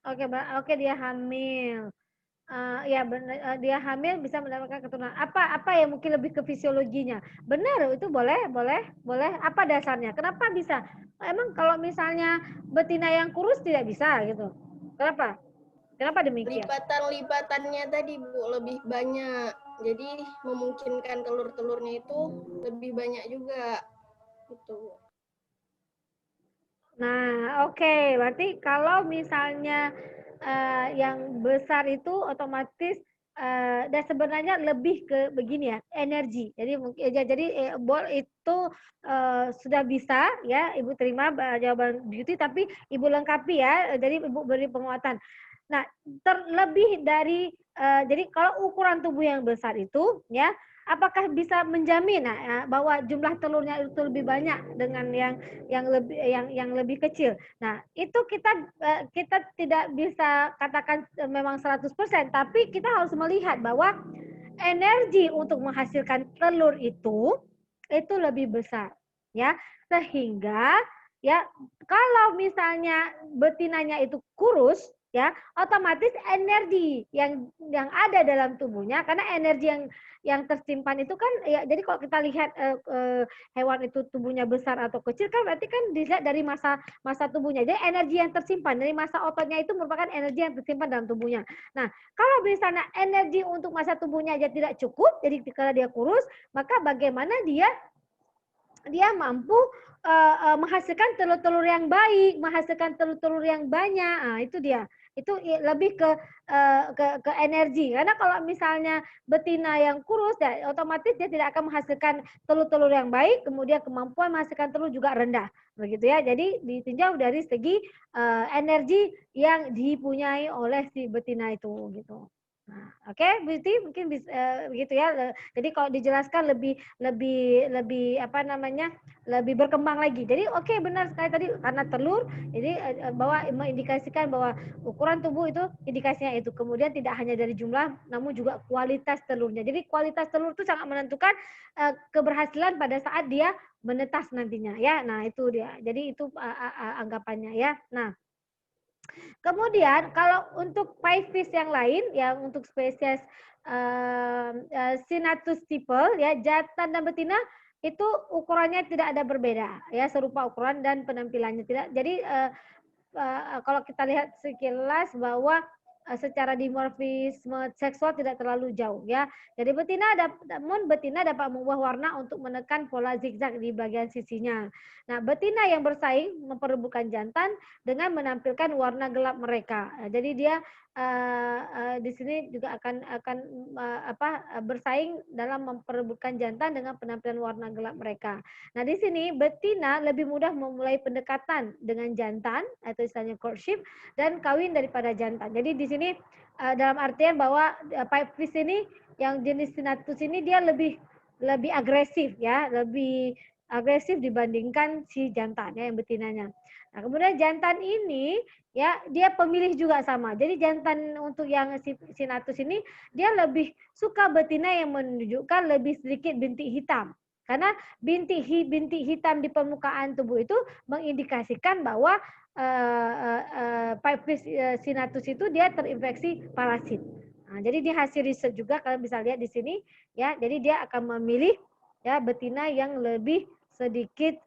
oke dia hamil. Ya benar dia hamil bisa mendapatkan keturunan. Apa yang mungkin lebih ke fisiologinya? Benar itu boleh. Apa dasarnya? Kenapa bisa? Emang kalau misalnya betina yang kurus tidak bisa gitu. Kenapa? Kenapa demikian? Lipatan-lipatannya tadi, Bu, lebih banyak. Jadi memungkinkan telur-telurnya itu lebih banyak juga. Gitu. Nah, oke. Berarti kalau misalnya yang besar itu otomatis dan sebenarnya lebih ke begini ya, energi. Jadi mungkin jadi bol itu sudah bisa ya Ibu terima jawaban Beauty, tapi Ibu lengkapi ya. Jadi Ibu beri penguatan. Nah, terlebih dari jadi kalau ukuran tubuh yang besar itu ya, apakah bisa menjamin bahwa jumlah telurnya itu lebih banyak dengan yang lebih kecil. Nah, itu kita tidak bisa katakan memang 100%, tapi kita harus melihat bahwa energi untuk menghasilkan telur itu lebih besar, ya. Sehingga ya kalau misalnya betinanya itu kurus, ya otomatis energi yang ada dalam tubuhnya, karena energi yang tersimpan itu kan ya, jadi kalau kita lihat hewan itu tubuhnya besar atau kecil kan berarti kan dilihat dari masa tubuhnya. Jadi energi yang tersimpan dari masa ototnya itu merupakan energi yang tersimpan dalam tubuhnya. Nah, kalau misalnya energi untuk masa tubuhnya aja tidak cukup, jadi kalau dia kurus, maka bagaimana dia mampu menghasilkan telur-telur yang baik, menghasilkan telur-telur yang banyak. Nah, itu dia. Itu lebih ke energi. Karena kalau misalnya betina yang kurus, ya, otomatis dia tidak akan menghasilkan telur-telur yang baik, kemudian kemampuan menghasilkan telur juga rendah. Begitu ya. Jadi ditinjau dari segi energi yang dipunyai oleh si betina itu gitu. Nah, oke, Beauty mungkin begitu ya. Jadi kalau dijelaskan lebih apa namanya? Lebih berkembang lagi. Jadi benar sekali tadi karena telur, jadi bahwa mengindikasikan bahwa ukuran tubuh itu indikasinya itu. Kemudian tidak hanya dari jumlah, namun juga kualitas telurnya. Jadi kualitas telur itu sangat menentukan keberhasilan pada saat dia menetas nantinya ya. Nah, itu dia. Jadi itu anggapannya ya. Nah, kemudian kalau untuk piefish yang lain, yang untuk spesies Sinatus type ya, jantan dan betina itu ukurannya tidak ada berbeda ya, serupa ukuran dan penampilannya tidak. Jadi kalau kita lihat sekilas bahwa secara dimorfisme seksual tidak terlalu jauh ya. Jadi betina dapat mengubah warna untuk menekan pola zigzag di bagian sisinya. Nah, betina yang bersaing memperebutkan jantan dengan menampilkan warna gelap mereka. Jadi dia di sini juga akan bersaing dalam memperebutkan jantan dengan penampilan warna gelap mereka. Nah, di sini betina lebih mudah memulai pendekatan dengan jantan atau istilahnya courtship dan kawin daripada jantan. Jadi di sini dalam artian bahwa pipe fish ini yang jenis sinatus ini dia lebih agresif ya, lebih agresif dibandingkan si jantan ya yang betinanya. Nah, kemudian jantan ini ya dia pemilih juga sama. Jadi jantan untuk yang sinatus ini dia lebih suka betina yang menunjukkan lebih sedikit bintik hitam. Karena bintik hitam di permukaan tubuh itu mengindikasikan bahwa Pipes sinatus itu dia terinfeksi parasit. Nah, jadi di hasil riset juga kalian bisa lihat di sini ya. Jadi dia akan memilih ya betina yang lebih sedikit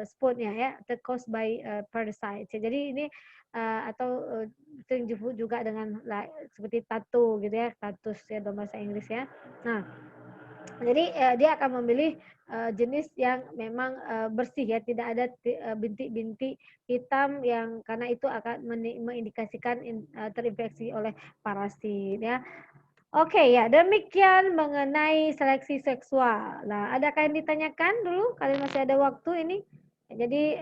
spotnya ya, caused by parasites. Jadi ini atau sering disebut juga dengan seperti tato gitu ya, status ya dalam bahasa Inggris ya. Nah, jadi dia akan memilih jenis yang memang bersih ya, tidak ada bintik-bintik hitam yang karena itu akan mengindikasikan terinfeksi oleh parasit ya. Oke ya, demikian mengenai seleksi seksual. Nah, adakah yang ditanyakan dulu? Kalian masih ada waktu ini. Jadi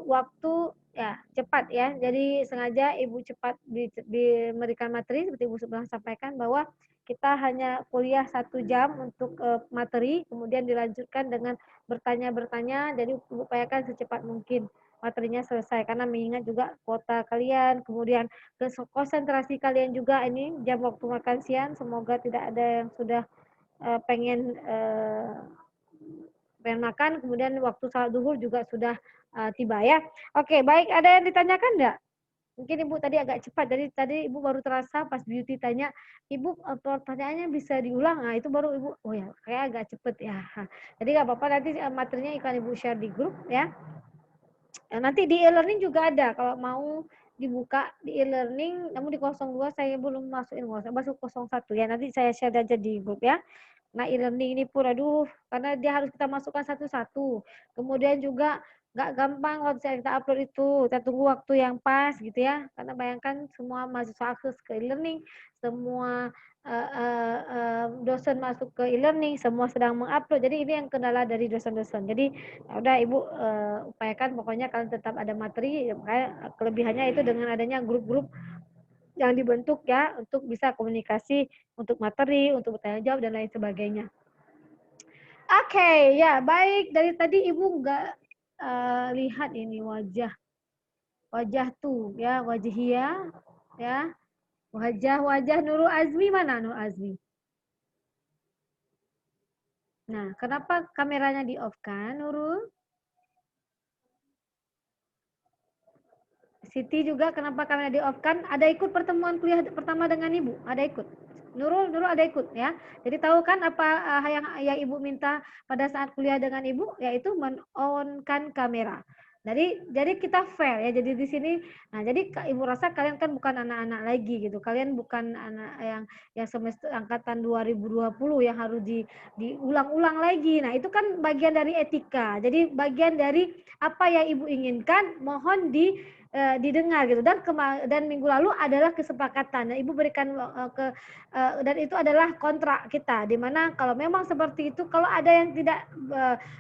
waktu ya cepat ya. Jadi sengaja Ibu cepat memberikan materi seperti Ibu sudah sampaikan bahwa kita hanya kuliah 1 jam untuk materi, kemudian dilanjutkan dengan bertanya-bertanya. Jadi upayakan secepat mungkin materinya selesai karena mengingat juga kuota kalian, kemudian konsentrasi kalian juga ini jam waktu makan siang. Semoga tidak ada yang sudah pengen makan, kemudian waktu salat duhur juga sudah tiba ya. Oke, baik. Ada yang ditanyakan enggak? Mungkin Ibu tadi agak cepat. Jadi tadi Ibu baru terasa pas Beauty tanya, Ibu pertanyaannya bisa diulang. Nah, itu baru Ibu, oh ya, kayak agak cepet ya. Jadi nggak apa-apa, nanti materinya akan Ibu share di grup ya. Nanti di e-learning juga ada. Kalau mau dibuka di e-learning, namun di 02 saya belum masukin, masuk 01 ya. Nanti saya share aja di grup ya. Nah, e-learning ini pun aduh, karena dia harus kita masukkan satu-satu. Kemudian juga nggak gampang kalau kita upload itu, kita tunggu waktu yang pas gitu ya. Karena bayangkan semua mahasiswa akses ke e-learning, semua dosen masuk ke e-learning, semua sedang mengupload. Jadi ini yang kendala dari dosen-dosen. Jadi udah Ibu upayakan pokoknya kalian tetap ada materi. Makanya kelebihannya itu dengan adanya grup-grup yang dibentuk ya untuk bisa komunikasi untuk materi, untuk bertanya jawab dan lain sebagainya. Oke, ya baik. Dari tadi Ibu nggak lihat ini wajah tuh ya, wajhia ya, wajah Nurul Azmi mana Nurul Azmi? Nah, kenapa kameranya di off kan Nurul? Siti juga kenapa kameranya di off kan? Ada ikut pertemuan kuliah pertama dengan Ibu? Ada ikut? Nurul ada ikut ya. Jadi tahu kan apa yang Ibu minta pada saat kuliah dengan Ibu, yaitu men-on-kan kamera. Jadi kita fair ya. Jadi di sini, nah jadi Ibu rasa kalian kan bukan anak-anak lagi gitu. Kalian bukan anak yang semester angkatan 2020 yang harus diulang-ulang lagi. Nah itu kan bagian dari etika. Jadi bagian dari apa yang Ibu inginkan, mohon didengar gitu. Dan minggu lalu adalah kesepakatan. Nah, Ibu berikan dan itu adalah kontrak kita, di mana kalau memang seperti itu, kalau ada yang tidak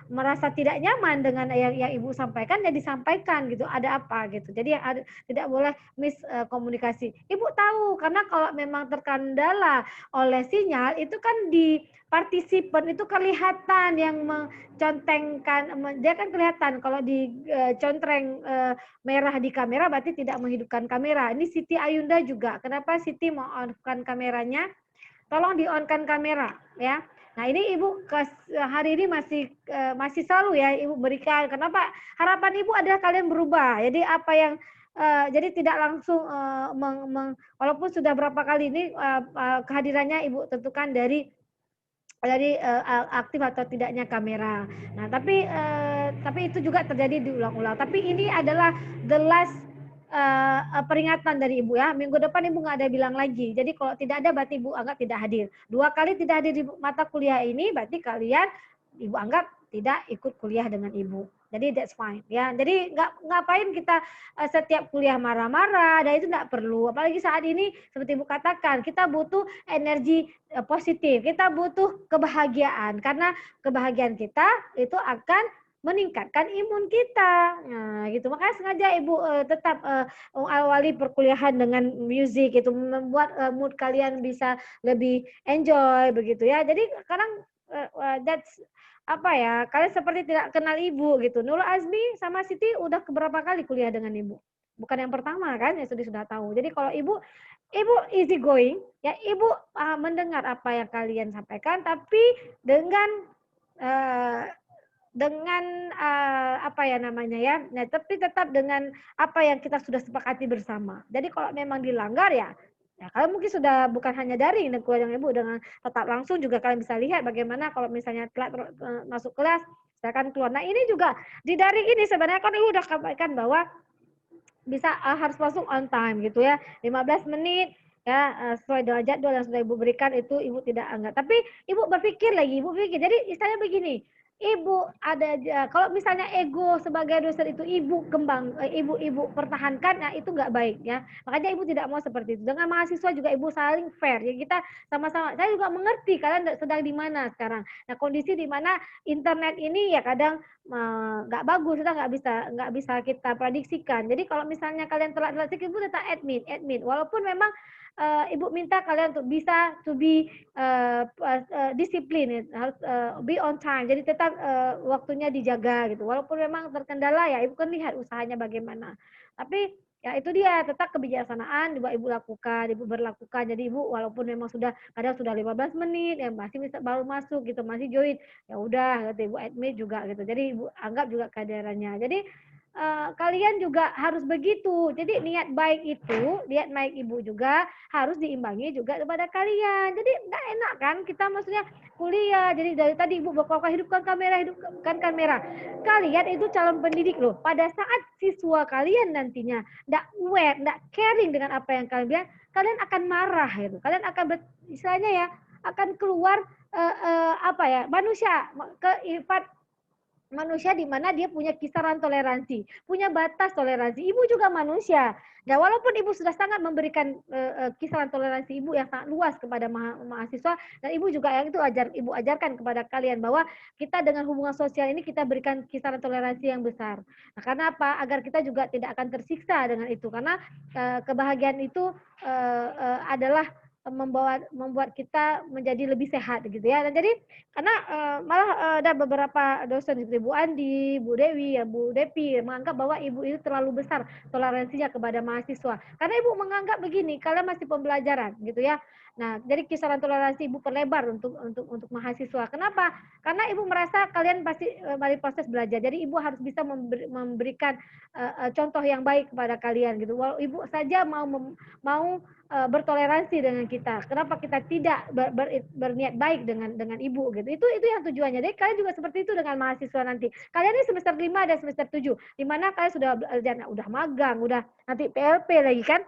merasa tidak nyaman dengan yang Ibu sampaikan, ya disampaikan gitu, ada apa gitu. Jadi tidak boleh miskomunikasi. Ibu tahu, karena kalau memang terkendala oleh sinyal, itu kan di partisipan itu kelihatan yang mencontengkan, dia kan kelihatan kalau dicontreng merah di kamera berarti tidak menghidupkan kamera. Ini Siti Ayunda juga. Kenapa Siti mau on-kan kameranya? Tolong di-on-kan kamera ya. Nah, ini Ibu hari ini masih selalu ya Ibu berikan. Kenapa? Harapan Ibu adalah kalian berubah. Jadi apa yang jadi tidak langsung walaupun sudah berapa kali ini kehadirannya Ibu tentukan dari aktif atau tidaknya kamera. Nah, tapi itu juga terjadi diulang-ulang. Tapi ini adalah the last peringatan dari ibu ya. Minggu depan ibu nggak ada bilang lagi. Jadi kalau tidak ada berarti ibu anggap tidak hadir. 2 kali tidak hadir di mata kuliah ini berarti kalian ibu anggap tidak ikut kuliah dengan ibu. Jadi that's fine ya. Jadi ngapain kita setiap kuliah marah-marah, dan itu nggak perlu. Apalagi saat ini seperti ibu katakan, kita butuh energi positif, kita butuh kebahagiaan karena kebahagiaan kita itu akan meningkatkan imun kita. Nah, gitu. Makanya sengaja ibu tetap awali perkuliahan dengan musik itu membuat mood kalian bisa lebih enjoy begitu ya. Jadi sekarang that's apa ya, kalian seperti tidak kenal ibu gitu. Nurul Azmi sama Siti udah keberapa kali kuliah dengan ibu? Bukan yang pertama kan, yang sudah tahu. Jadi kalau ibu easy going, ya ibu mendengar apa yang kalian sampaikan, tapi uh, dengan apa ya namanya ya, nah, tapi tetap dengan apa yang kita sudah sepakati bersama. Jadi kalau memang dilanggar ya kalian mungkin sudah bukan hanya daring dan keluar dengan ibu, dengan tetap langsung juga kalian bisa lihat bagaimana kalau misalnya telat masuk kelas, silakan keluar. Nah ini juga di daring ini sebenarnya kan ibu udah sampaikan bahwa bisa harus masuk on time gitu ya, 15 menit ya sesuai dengan jadwal yang sudah ibu berikan itu ibu tidak anggap. Tapi ibu berpikir lagi, ibu pikir. Jadi istilahnya begini, ibu ada kalau misalnya ego sebagai dosen itu ibu ibu pertahankan, nah itu nggak baik ya. Makanya ibu tidak mau seperti itu. Dengan mahasiswa juga ibu saling fair ya, kita sama-sama. Saya juga mengerti kalian sedang di mana sekarang. Nah kondisi di mana internet ini ya kadang nggak bagus, kita nggak bisa kita prediksikan. Jadi kalau misalnya kalian telat ibu tetap admit walaupun memang ibu minta kalian untuk bisa to be disiplin, harus be on time. Jadi tetap waktunya dijaga gitu. Walaupun memang terkendala ya ibu kan lihat usahanya bagaimana. Tapi ya itu dia, tetap kebijaksanaan juga ibu lakukan, ibu berlakukan. Jadi ibu walaupun memang kadang sudah 15 menit yang masih baru masuk gitu, masih join, ya udah gitu, ibu admit juga gitu. Jadi ibu anggap juga kehadirannya. Jadi kalian juga harus begitu. Jadi niat baik ibu juga harus diimbangi juga kepada kalian. Jadi nggak enak kan kita maksudnya kuliah. Jadi dari tadi ibu berkata hidupkan kamera. Kalian itu calon pendidik loh. Pada saat siswa kalian nantinya nggak aware, nggak caring dengan apa yang kalian bilang, kalian akan marah gitu. Kalian akan istilahnya ya akan keluar apa ya, manusia di mana dia punya kisaran toleransi, punya batas toleransi. Ibu juga manusia. Nah, walaupun ibu sudah sangat memberikan kisaran toleransi ibu yang sangat luas kepada mahasiswa, dan ibu juga yang itu ibu ajarkan kepada kalian bahwa kita dengan hubungan sosial ini kita berikan kisaran toleransi yang besar. Nah, karena apa? Agar kita juga tidak akan tersiksa dengan itu, karena kebahagiaan itu adalah membuat kita menjadi lebih sehat gitu ya. Dan jadi karena malah ada beberapa dosen seperti Bu Andi, Bu Dewi, ya Bu Depi menganggap bahwa ibu itu terlalu besar toleransinya kepada mahasiswa. Karena ibu menganggap begini, kalian masih pembelajaran gitu ya. Nah, jadi kisaran toleransi ibu perlebar untuk mahasiswa. Kenapa? Karena ibu merasa kalian pasti dari proses belajar. Jadi ibu harus bisa memberikan contoh yang baik kepada kalian gitu. Walau ibu saja mau bertoleransi dengan kita. Kenapa kita tidak berniat baik dengan ibu gitu. Itu yang tujuannya. Jadi kalian juga seperti itu dengan mahasiswa nanti. Kalian ini semester 5 dan semester 7 di mana kalian sudah magang, udah nanti PLP lagi kan.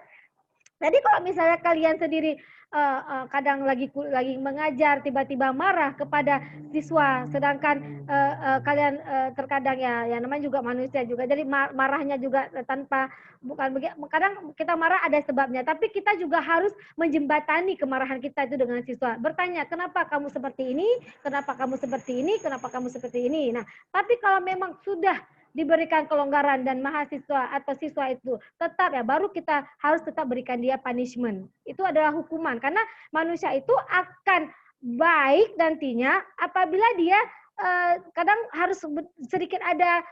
Jadi kalau misalnya kalian sendiri kadang lagi mengajar tiba-tiba marah kepada siswa, sedangkan kalian terkadang ya namanya juga manusia juga, jadi marahnya juga tanpa bukan begitu. Kadang kita marah ada sebabnya, tapi kita juga harus menjembatani kemarahan kita itu dengan siswa, bertanya kenapa kamu seperti ini, kenapa kamu seperti ini, kenapa kamu seperti ini. Nah, tapi kalau memang sudah diberikan kelonggaran dan mahasiswa atau siswa itu tetap ya, baru kita harus tetap berikan dia punishment. Itu adalah hukuman, karena manusia itu akan baik nantinya apabila dia kadang harus sedikit ada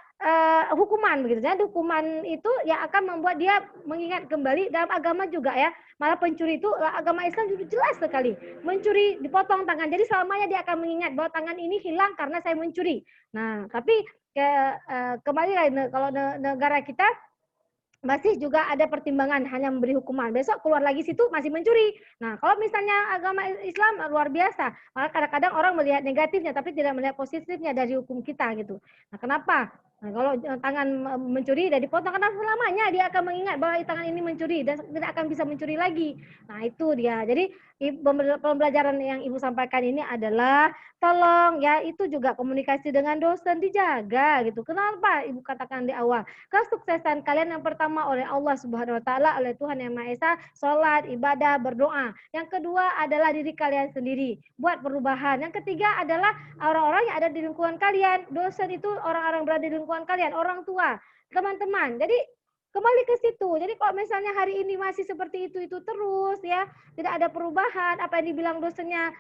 hukuman begitu ya. Hukuman itu yang akan membuat dia mengingat kembali. Dalam agama juga ya, malah pencuri itu agama Islam juga jelas sekali, mencuri dipotong tangan, jadi selamanya dia akan mengingat bahwa tangan ini hilang karena saya mencuri. Nah, tapi kembali lagi kalau negara kita masih juga ada pertimbangan hanya memberi hukuman. Besok keluar lagi situ masih mencuri. Nah, kalau misalnya agama Islam luar biasa. Maka kadang-kadang orang melihat negatifnya tapi tidak melihat positifnya dari hukum kita gitu. Nah, kenapa? Nah, kalau tangan mencuri dan dipotong, karena selamanya dia akan mengingat bahwa tangan ini mencuri dan tidak akan bisa mencuri lagi. Nah, itu dia. Jadi pembelajaran yang Ibu sampaikan ini adalah tolong ya, itu juga komunikasi dengan dosen dijaga gitu. Kenapa Ibu katakan di awal? Kesuksesan kalian yang pertama oleh Allah Subhanahu wa taala, oleh Tuhan Yang Maha Esa, salat, ibadah, berdoa. Yang kedua adalah diri kalian sendiri, buat perubahan. Yang ketiga adalah orang-orang yang ada di lingkungan kalian. Dosen itu orang-orang berada di lingkungan kalian, orang tua, teman-teman. Jadi kembali ke situ. Jadi kalau misalnya hari ini masih seperti itu terus ya, tidak ada perubahan, apa yang dibilang dosennya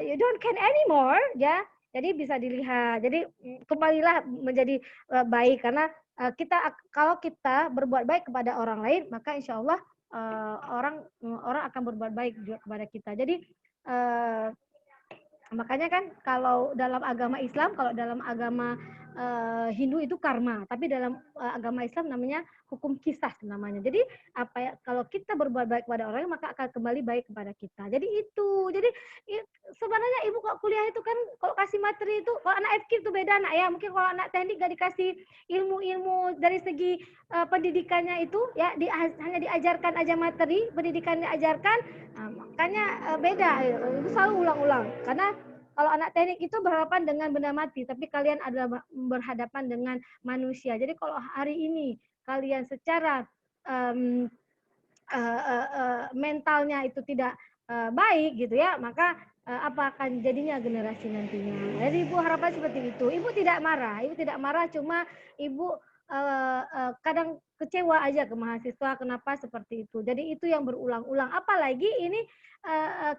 you don't can anymore ya. Jadi bisa dilihat. Jadi kembalilah menjadi baik, karena kalau kita berbuat baik kepada orang lain, maka insya Allah orang akan berbuat baik juga kepada kita. Jadi makanya kan kalau dalam agama Islam, kalau dalam agama Hindu itu karma, tapi dalam agama Islam namanya hukum kisah namanya. Jadi apa ya, kalau kita berbuat baik kepada orang, maka akan kembali baik kepada kita. Jadi itu. Jadi sebenarnya Ibu kok kuliah itu kan kalau kasih materi itu, kalau anak FK itu beda anak ya. Mungkin kalau anak teknik gak dikasih ilmu-ilmu dari segi pendidikannya itu ya, hanya diajarkan aja materi, pendidikan diajarkan. Nah, makanya beda, itu selalu ulang-ulang. Karena kalau anak teknik itu berhadapan dengan benda mati, tapi kalian adalah berhadapan dengan manusia. Jadi kalau hari ini kalian secara mentalnya itu tidak baik gitu ya, maka apa akan jadinya generasi nantinya. Jadi Ibu harapkan seperti itu. Ibu tidak marah, cuma Ibu kadang kecewa aja ke mahasiswa kenapa seperti itu. Jadi itu yang berulang-ulang. Apalagi ini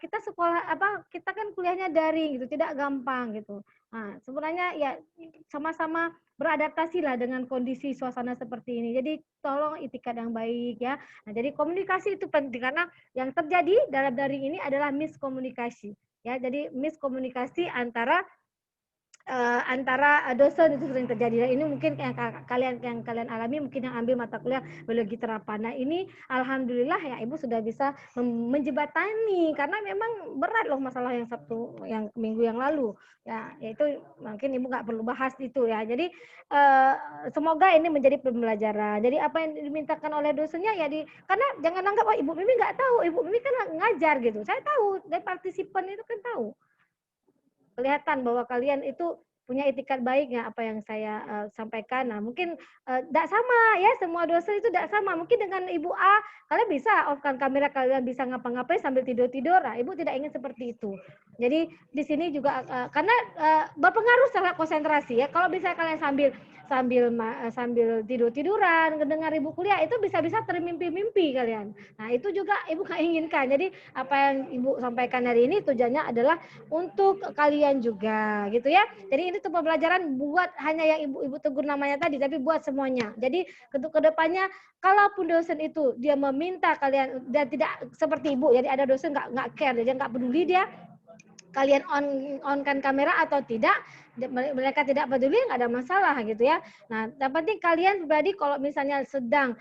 kita sekolah kita kan kuliahnya daring gitu, tidak gampang gitu. Nah, sebenarnya ya sama-sama beradaptasi lah dengan kondisi suasana seperti ini. Jadi tolong itikat yang baik ya. Nah, jadi komunikasi itu penting, karena yang terjadi dalam daring ini adalah miskomunikasi. Ya, jadi miskomunikasi antara dosen itu sering terjadi. Dan ini mungkin yang kalian alami, mungkin yang ambil mata kuliah biologi terapan. Nah, ini alhamdulillah ya Ibu sudah bisa menjembatani, karena memang berat loh masalah yang minggu yang lalu. Ya, itu mungkin Ibu nggak perlu bahas itu ya. Jadi semoga ini menjadi pembelajaran. Jadi apa yang dimintakan oleh dosennya ya karena jangan anggap Ibu Mimi nggak tahu. Ibu Mimi kan ngajar gitu. Saya tahu, dari partisipan itu kan tahu. Kelihatan bahwa kalian itu punya itikat baik ya, apa yang saya sampaikan. Nah, mungkin tidak sama ya, semua dosen itu tidak sama. Mungkin dengan Ibu A, kalian bisa off-kan kamera, kalian bisa ngapa-ngapain sambil tidur-tidur. Nah, Ibu tidak ingin seperti itu. Jadi di sini juga karena berpengaruh secara konsentrasi ya. Kalau bisa kalian sambil tidur-tiduran, mendengar Ibu kuliah, itu bisa-bisa termimpi-mimpi kalian. Nah, itu juga Ibu nggak inginkan. Jadi apa yang Ibu sampaikan hari ini tujuannya adalah untuk kalian juga gitu ya. Jadi ini tuh pembelajaran buat hanya yang ibu tegur namanya tadi, tapi buat semuanya. Jadi ke depannya kalaupun dosen itu dia meminta kalian dan tidak seperti Ibu, jadi ada dosen nggak care, dia nggak peduli dia kalian on-kan kamera atau tidak, mereka tidak peduli, nggak ada masalah gitu ya. Nah, yang penting kalian pribadi kalau misalnya sedang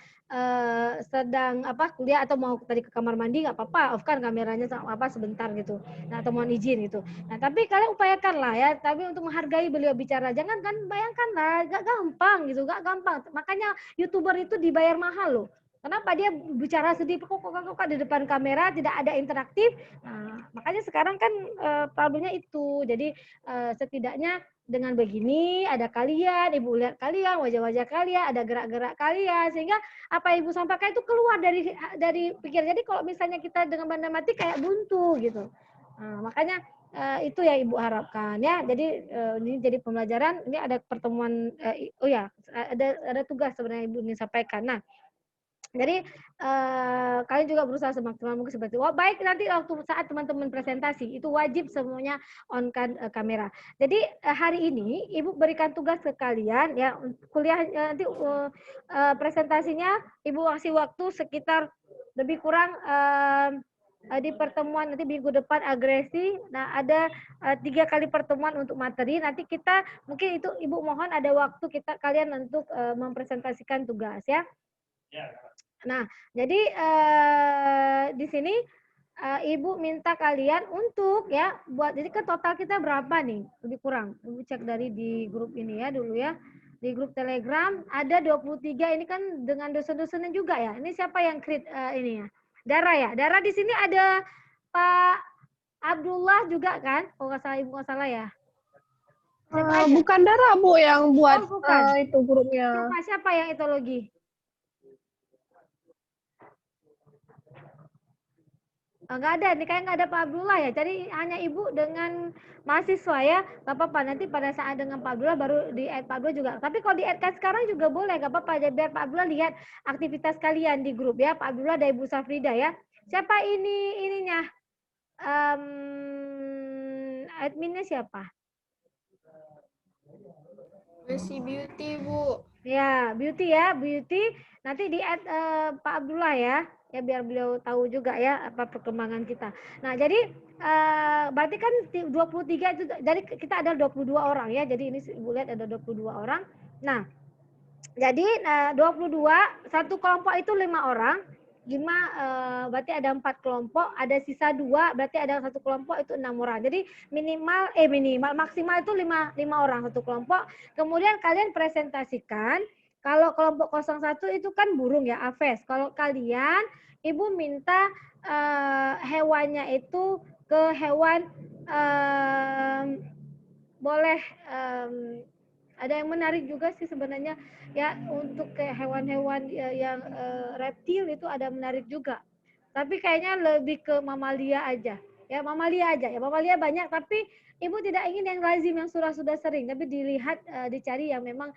kuliah atau mau tadi ke kamar mandi, nggak apa-apa, off kan kameranya sebentar gitu. Nah, atau mohon izin gitu. Nah, tapi kalian upayakan lah ya, tapi untuk menghargai beliau bicara. Jangan kan bayangkan lah, nggak gampang gitu, nggak gampang. Makanya YouTuber itu dibayar mahal loh. Kenapa dia bicara sedih kok di depan kamera, tidak ada interaktif. Nah, makanya sekarang kan problemnya itu. Jadi setidaknya dengan begini ada kalian, Ibu lihat kalian, wajah-wajah kalian, ada gerak-gerak kalian, sehingga apa yang Ibu sampaikan itu keluar dari pikiran. Jadi kalau misalnya kita dengan benda mati kayak buntu gitu. Nah, makanya itu yang Ibu harapkan ya. Jadi ini jadi pembelajaran. Ini ada pertemuan. Oh ya, ada tugas sebenarnya Ibu ingin sampaikan. Nah, jadi kalian juga berusaha semaksimal mungkin seperti itu. Wah, baik, nanti waktu saat teman-teman presentasi itu wajib semuanya on-kan kamera. Jadi hari ini Ibu berikan tugas ke kalian ya, kuliah nanti presentasinya Ibu kasih waktu sekitar lebih kurang di pertemuan nanti minggu depan agresi. Nah, ada 3 kali pertemuan untuk materi. Nanti kita mungkin itu Ibu mohon ada waktu kalian untuk mempresentasikan tugas ya. Nah, jadi di sini Ibu minta kalian untuk ya buat, jadi kan total kita berapa nih lebih kurang. Ibu cek dari di grup ini ya dulu ya. di grup Telegram ada 23 ini kan dengan dosen-dosennya juga ya. Ini siapa yang create ini ya? Dara ya. Dara di sini ada Pak Abdullah juga kan? Oh nggak salah ibu nggak salah ya. Siapa aja? Bukan Dara Bu yang buat bukan. itu grupnya. Siapa yang etologi? Nggak ada, ini kayak nggak ada Pak Abdullah ya. Jadi hanya ibu dengan mahasiswa ya, nggak apa-apa. Nanti pada saat dengan Pak Abdullah baru di add Pak Abdullah juga. Tapi kalau di add kan sekarang juga boleh, nggak apa-apa. Biar Pak Abdullah lihat aktivitas kalian di grup ya. Pak Abdullah dan Ibu Safrida ya. Siapa ininya? Adminnya siapa? Masih Beauty, Bu. Ya, Beauty ya, Beauty. Nanti di add Pak Abdullah ya. Ya biar beliau tahu juga ya apa perkembangan kita. Nah, jadi berarti kan 23 itu jadi kita ada 22 orang ya. Jadi ini Ibu lihat ada 22 orang. Nah, jadi 22 satu kelompok itu 5 orang. 5 berarti ada 4 kelompok, ada sisa 2 berarti ada satu kelompok itu 6 orang. Jadi minimal maksimal itu 5 orang satu kelompok. Kemudian kalian presentasikan. Kalau kelompok 01 itu kan burung ya, aves. Kalau kalian Ibu minta hewannya itu ke hewan boleh ada yang menarik juga sih sebenarnya ya untuk ke hewan-hewan yang reptil itu ada menarik juga. Tapi kayaknya lebih ke mamalia aja. Ya mamalia aja ya. Mamalia banyak tapi Ibu tidak ingin yang lazim yang sudah sering tapi dilihat dicari yang memang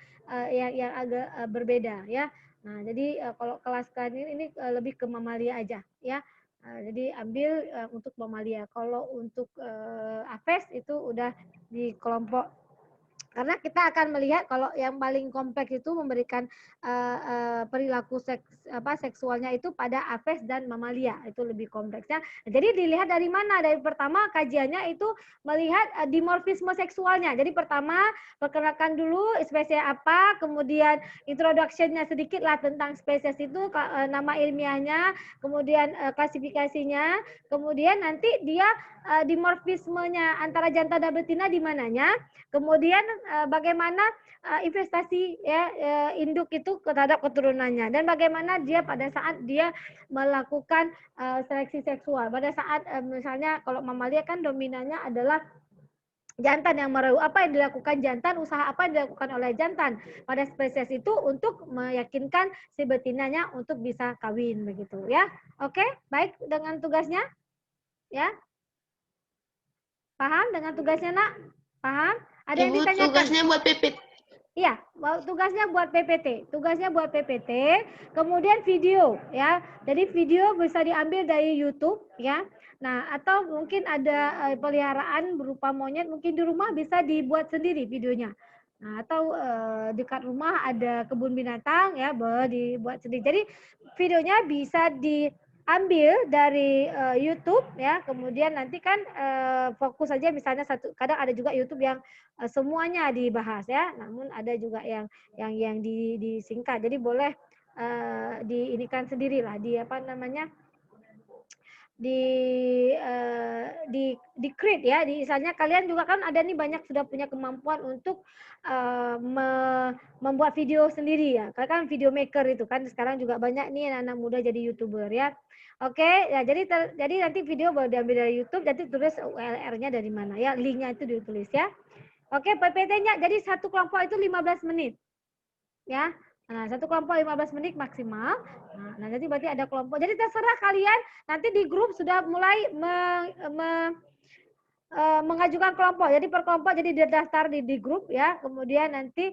yang agak berbeda ya. Nah, jadi kalau kelas kalian ini lebih ke mamalia aja ya. Jadi ambil untuk mamalia. Kalau untuk aves itu udah di kelompok karena kita akan melihat kalau yang paling kompleks itu memberikan perilaku seksualnya itu pada aves dan mamalia itu lebih kompleksnya. Jadi dilihat dari mana? Dari pertama kajiannya itu melihat dimorfisme seksualnya. Jadi pertama perkenalkan dulu spesies apa, kemudian introduction-nya sedikit lah tentang spesies itu, nama ilmiahnya, kemudian klasifikasinya, kemudian nanti dia dimorfismenya antara jantan dan betina di mananya. Kemudian bagaimana investasi ya induk itu terhadap keturunannya dan bagaimana dia pada saat dia melakukan seleksi seksual. Pada saat misalnya kalau mamalia kan dominannya adalah jantan yang merayu. Apa yang dilakukan jantan, usaha apa yang dilakukan oleh jantan pada spesies itu untuk meyakinkan si betinanya untuk bisa kawin begitu ya. Oke, baik dengan tugasnya ya. Paham dengan tugasnya nak? Paham? Ada yang ditanyakan? Tugasnya buat PPT. Iya, tugasnya buat PPT. Tugasnya buat PPT, kemudian video ya. Jadi video bisa diambil dari YouTube ya. Nah, atau mungkin ada peliharaan berupa monyet, mungkin di rumah bisa dibuat sendiri videonya. Nah, atau dekat rumah ada kebun binatang ya, dibuat sendiri. Jadi videonya bisa diambil dari YouTube ya. Kemudian nanti kan fokus saja misalnya satu. Kadang ada juga YouTube yang semuanya dibahas ya. Namun ada juga yang disingkat. Jadi boleh diinikan sendirilah di apa namanya? di create ya, misalnya kalian juga kan ada nih banyak sudah punya kemampuan untuk membuat video sendiri ya, karena kan video maker itu kan sekarang juga banyak nih anak-anak muda jadi YouTuber ya. Oke ya, jadi nanti video boleh diambil dari YouTube, nanti tulis URL-nya dari mana ya, linknya itu ditulis ya. Oke, PPT-nya jadi satu kelompok itu 15 menit ya. Nah, satu kelompok 15 menit maksimal. Nah, nanti berarti ada kelompok. Jadi terserah kalian nanti di grup sudah mulai mengajukan kelompok. Jadi per kelompok jadi daftar di grup ya. Kemudian nanti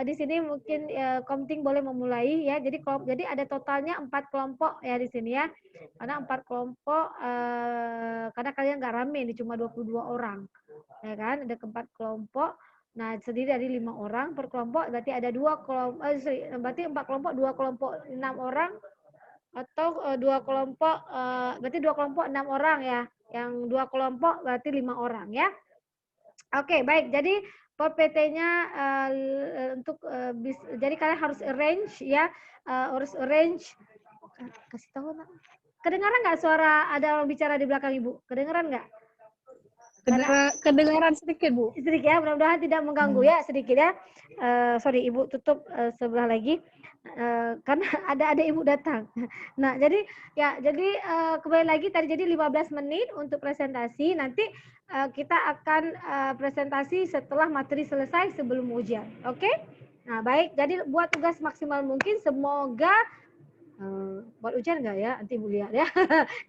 di sini mungkin Komting boleh memulai ya. Jadi ada totalnya 4 kelompok ya di sini ya. Karena 4 kelompok karena kalian nggak rame, ini cuma 22 orang. Ya kan? Ada 4 kelompok. Nah, terdiri dari 5 orang per kelompok, berarti ada 2 kelompok, berarti 4 kelompok, 2 kelompok 6 orang, atau 2 kelompok, berarti 2 kelompok 6 orang ya, yang 2 kelompok berarti 5 orang ya. Oke, baik, jadi per PT-nya untuk, jadi kalian harus arrange ya, kasih tahu nak. Kedengaran nggak suara ada orang bicara di belakang Ibu? Kedengaran nggak? Kedengaran sedikit, Bu. Sedikit ya, mudah-mudahan tidak mengganggu ya, sedikit ya. Sorry, Ibu tutup sebelah lagi. Karena ada Ibu datang. Nah, jadi kembali lagi tadi, jadi 15 menit untuk presentasi. Nanti kita akan presentasi setelah materi selesai sebelum ujian. Oke? Nah, baik. Jadi buat tugas maksimal mungkin. Semoga buat ujian enggak ya? Nanti Ibu lihat ya.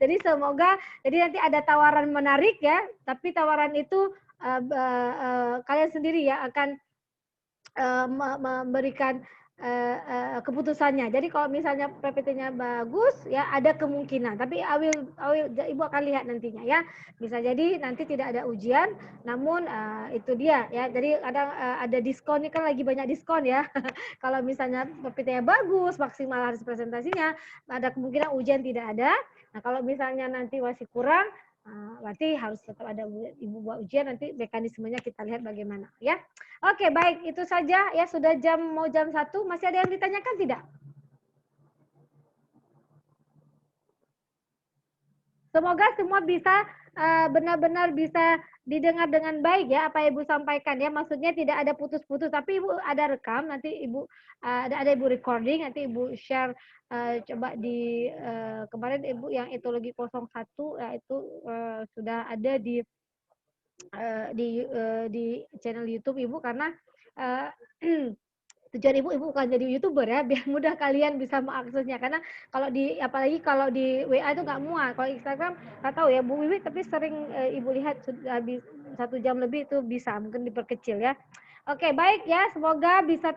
Jadi semoga, jadi nanti ada tawaran menarik ya. Tapi tawaran itu kalian sendiri ya akan memberikan keputusannya. Jadi kalau misalnya PPT-nya bagus ya ada kemungkinan, tapi Ibu akan lihat nantinya ya. Bisa jadi nanti tidak ada ujian, namun itu dia ya. Jadi kadang ada diskon, ini kan lagi banyak diskon ya. Kalau misalnya PPT-nya bagus, maksimal harus presentasinya, ada kemungkinan ujian tidak ada. Nah, kalau misalnya nanti masih kurang, berarti harus tetap ada Ibu buat ujian, nanti mekanismenya kita lihat bagaimana ya. Oke, baik, itu saja ya, sudah mau jam 1. Masih ada yang ditanyakan tidak? Semoga semua bisa benar-benar bisa didengar dengan baik ya apa Ibu sampaikan ya. Maksudnya tidak ada putus-putus, tapi Ibu ada rekam, nanti Ibu ada Ibu recording, nanti Ibu share coba di kemarin Ibu yang etologi 01 ya, itu sudah ada di channel YouTube Ibu, karena tujuan Ibu bukan jadi YouTuber ya, biar mudah kalian bisa mengaksesnya. Karena kalau apalagi kalau di WA itu nggak muat. Kalau Instagram nggak tahu ya Bu Wiwi, tapi sering Ibu lihat sudah habis 1 jam lebih itu bisa, mungkin diperkecil ya. Oke, baik ya, semoga bisa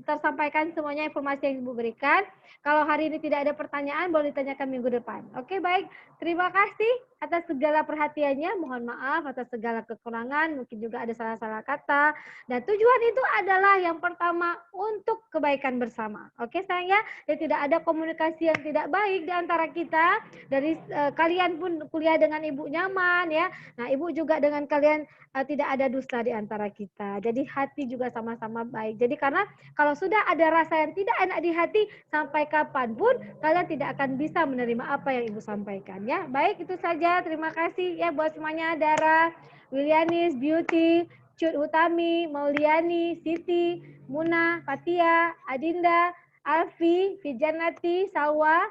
tersampaikan semuanya informasi yang Ibu berikan. Kalau hari ini tidak ada pertanyaan, boleh ditanyakan minggu depan. Oke, baik. Terima kasih atas segala perhatiannya. Mohon maaf atas segala kekurangan, mungkin juga ada salah-salah kata. Dan tujuan itu adalah yang pertama untuk kebaikan bersama. Oke, sayang ya. Jadi tidak ada komunikasi yang tidak baik di antara kita. Dari kalian pun kuliah dengan Ibu nyaman ya. Nah, Ibu juga dengan kalian tidak ada dusta di antara kita. Jadi hati juga sama-sama baik. Jadi karena kalau sudah ada rasa yang tidak enak di hati, sampai kapanpun kalian tidak akan bisa menerima apa yang Ibu sampaikan ya. Baik, itu saja. Terima kasih ya buat semuanya. Dara, Wilianis, Beauty, Cut Utami, Mauliani, Siti, Muna, Fatia, Adinda, Alfi, Fijanati, Salwa,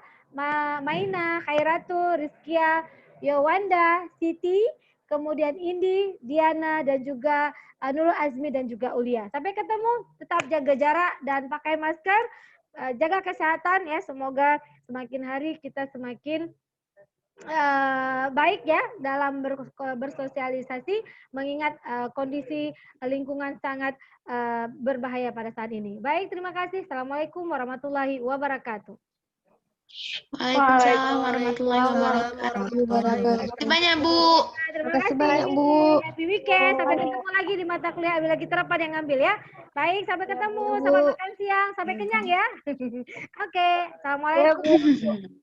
Maina, Khairatu, Rizkia, Yowanda, Siti, kemudian Indi, Diana, dan juga Nurul Azmi dan juga Ulia. Sampai ketemu, tetap jaga jarak dan pakai masker, jaga kesehatan ya. Semoga semakin hari kita semakin baik ya dalam bersosialisasi, mengingat kondisi lingkungan sangat berbahaya pada saat ini. Baik, terima kasih. Assalamualaikum warahmatullahi wabarakatuh. Waalaikumsalam warahmatullahi wabarakatuh. Terima banyak Bu. Terima kasih banyak Bu. Happy weekend. Sampai ketemu lagi di mata kuliah lagi terapan yang ngambil ya. Baik, sampai ketemu. Selamat makan siang. Sampai kenyang ya. Oke, assalamualaikum.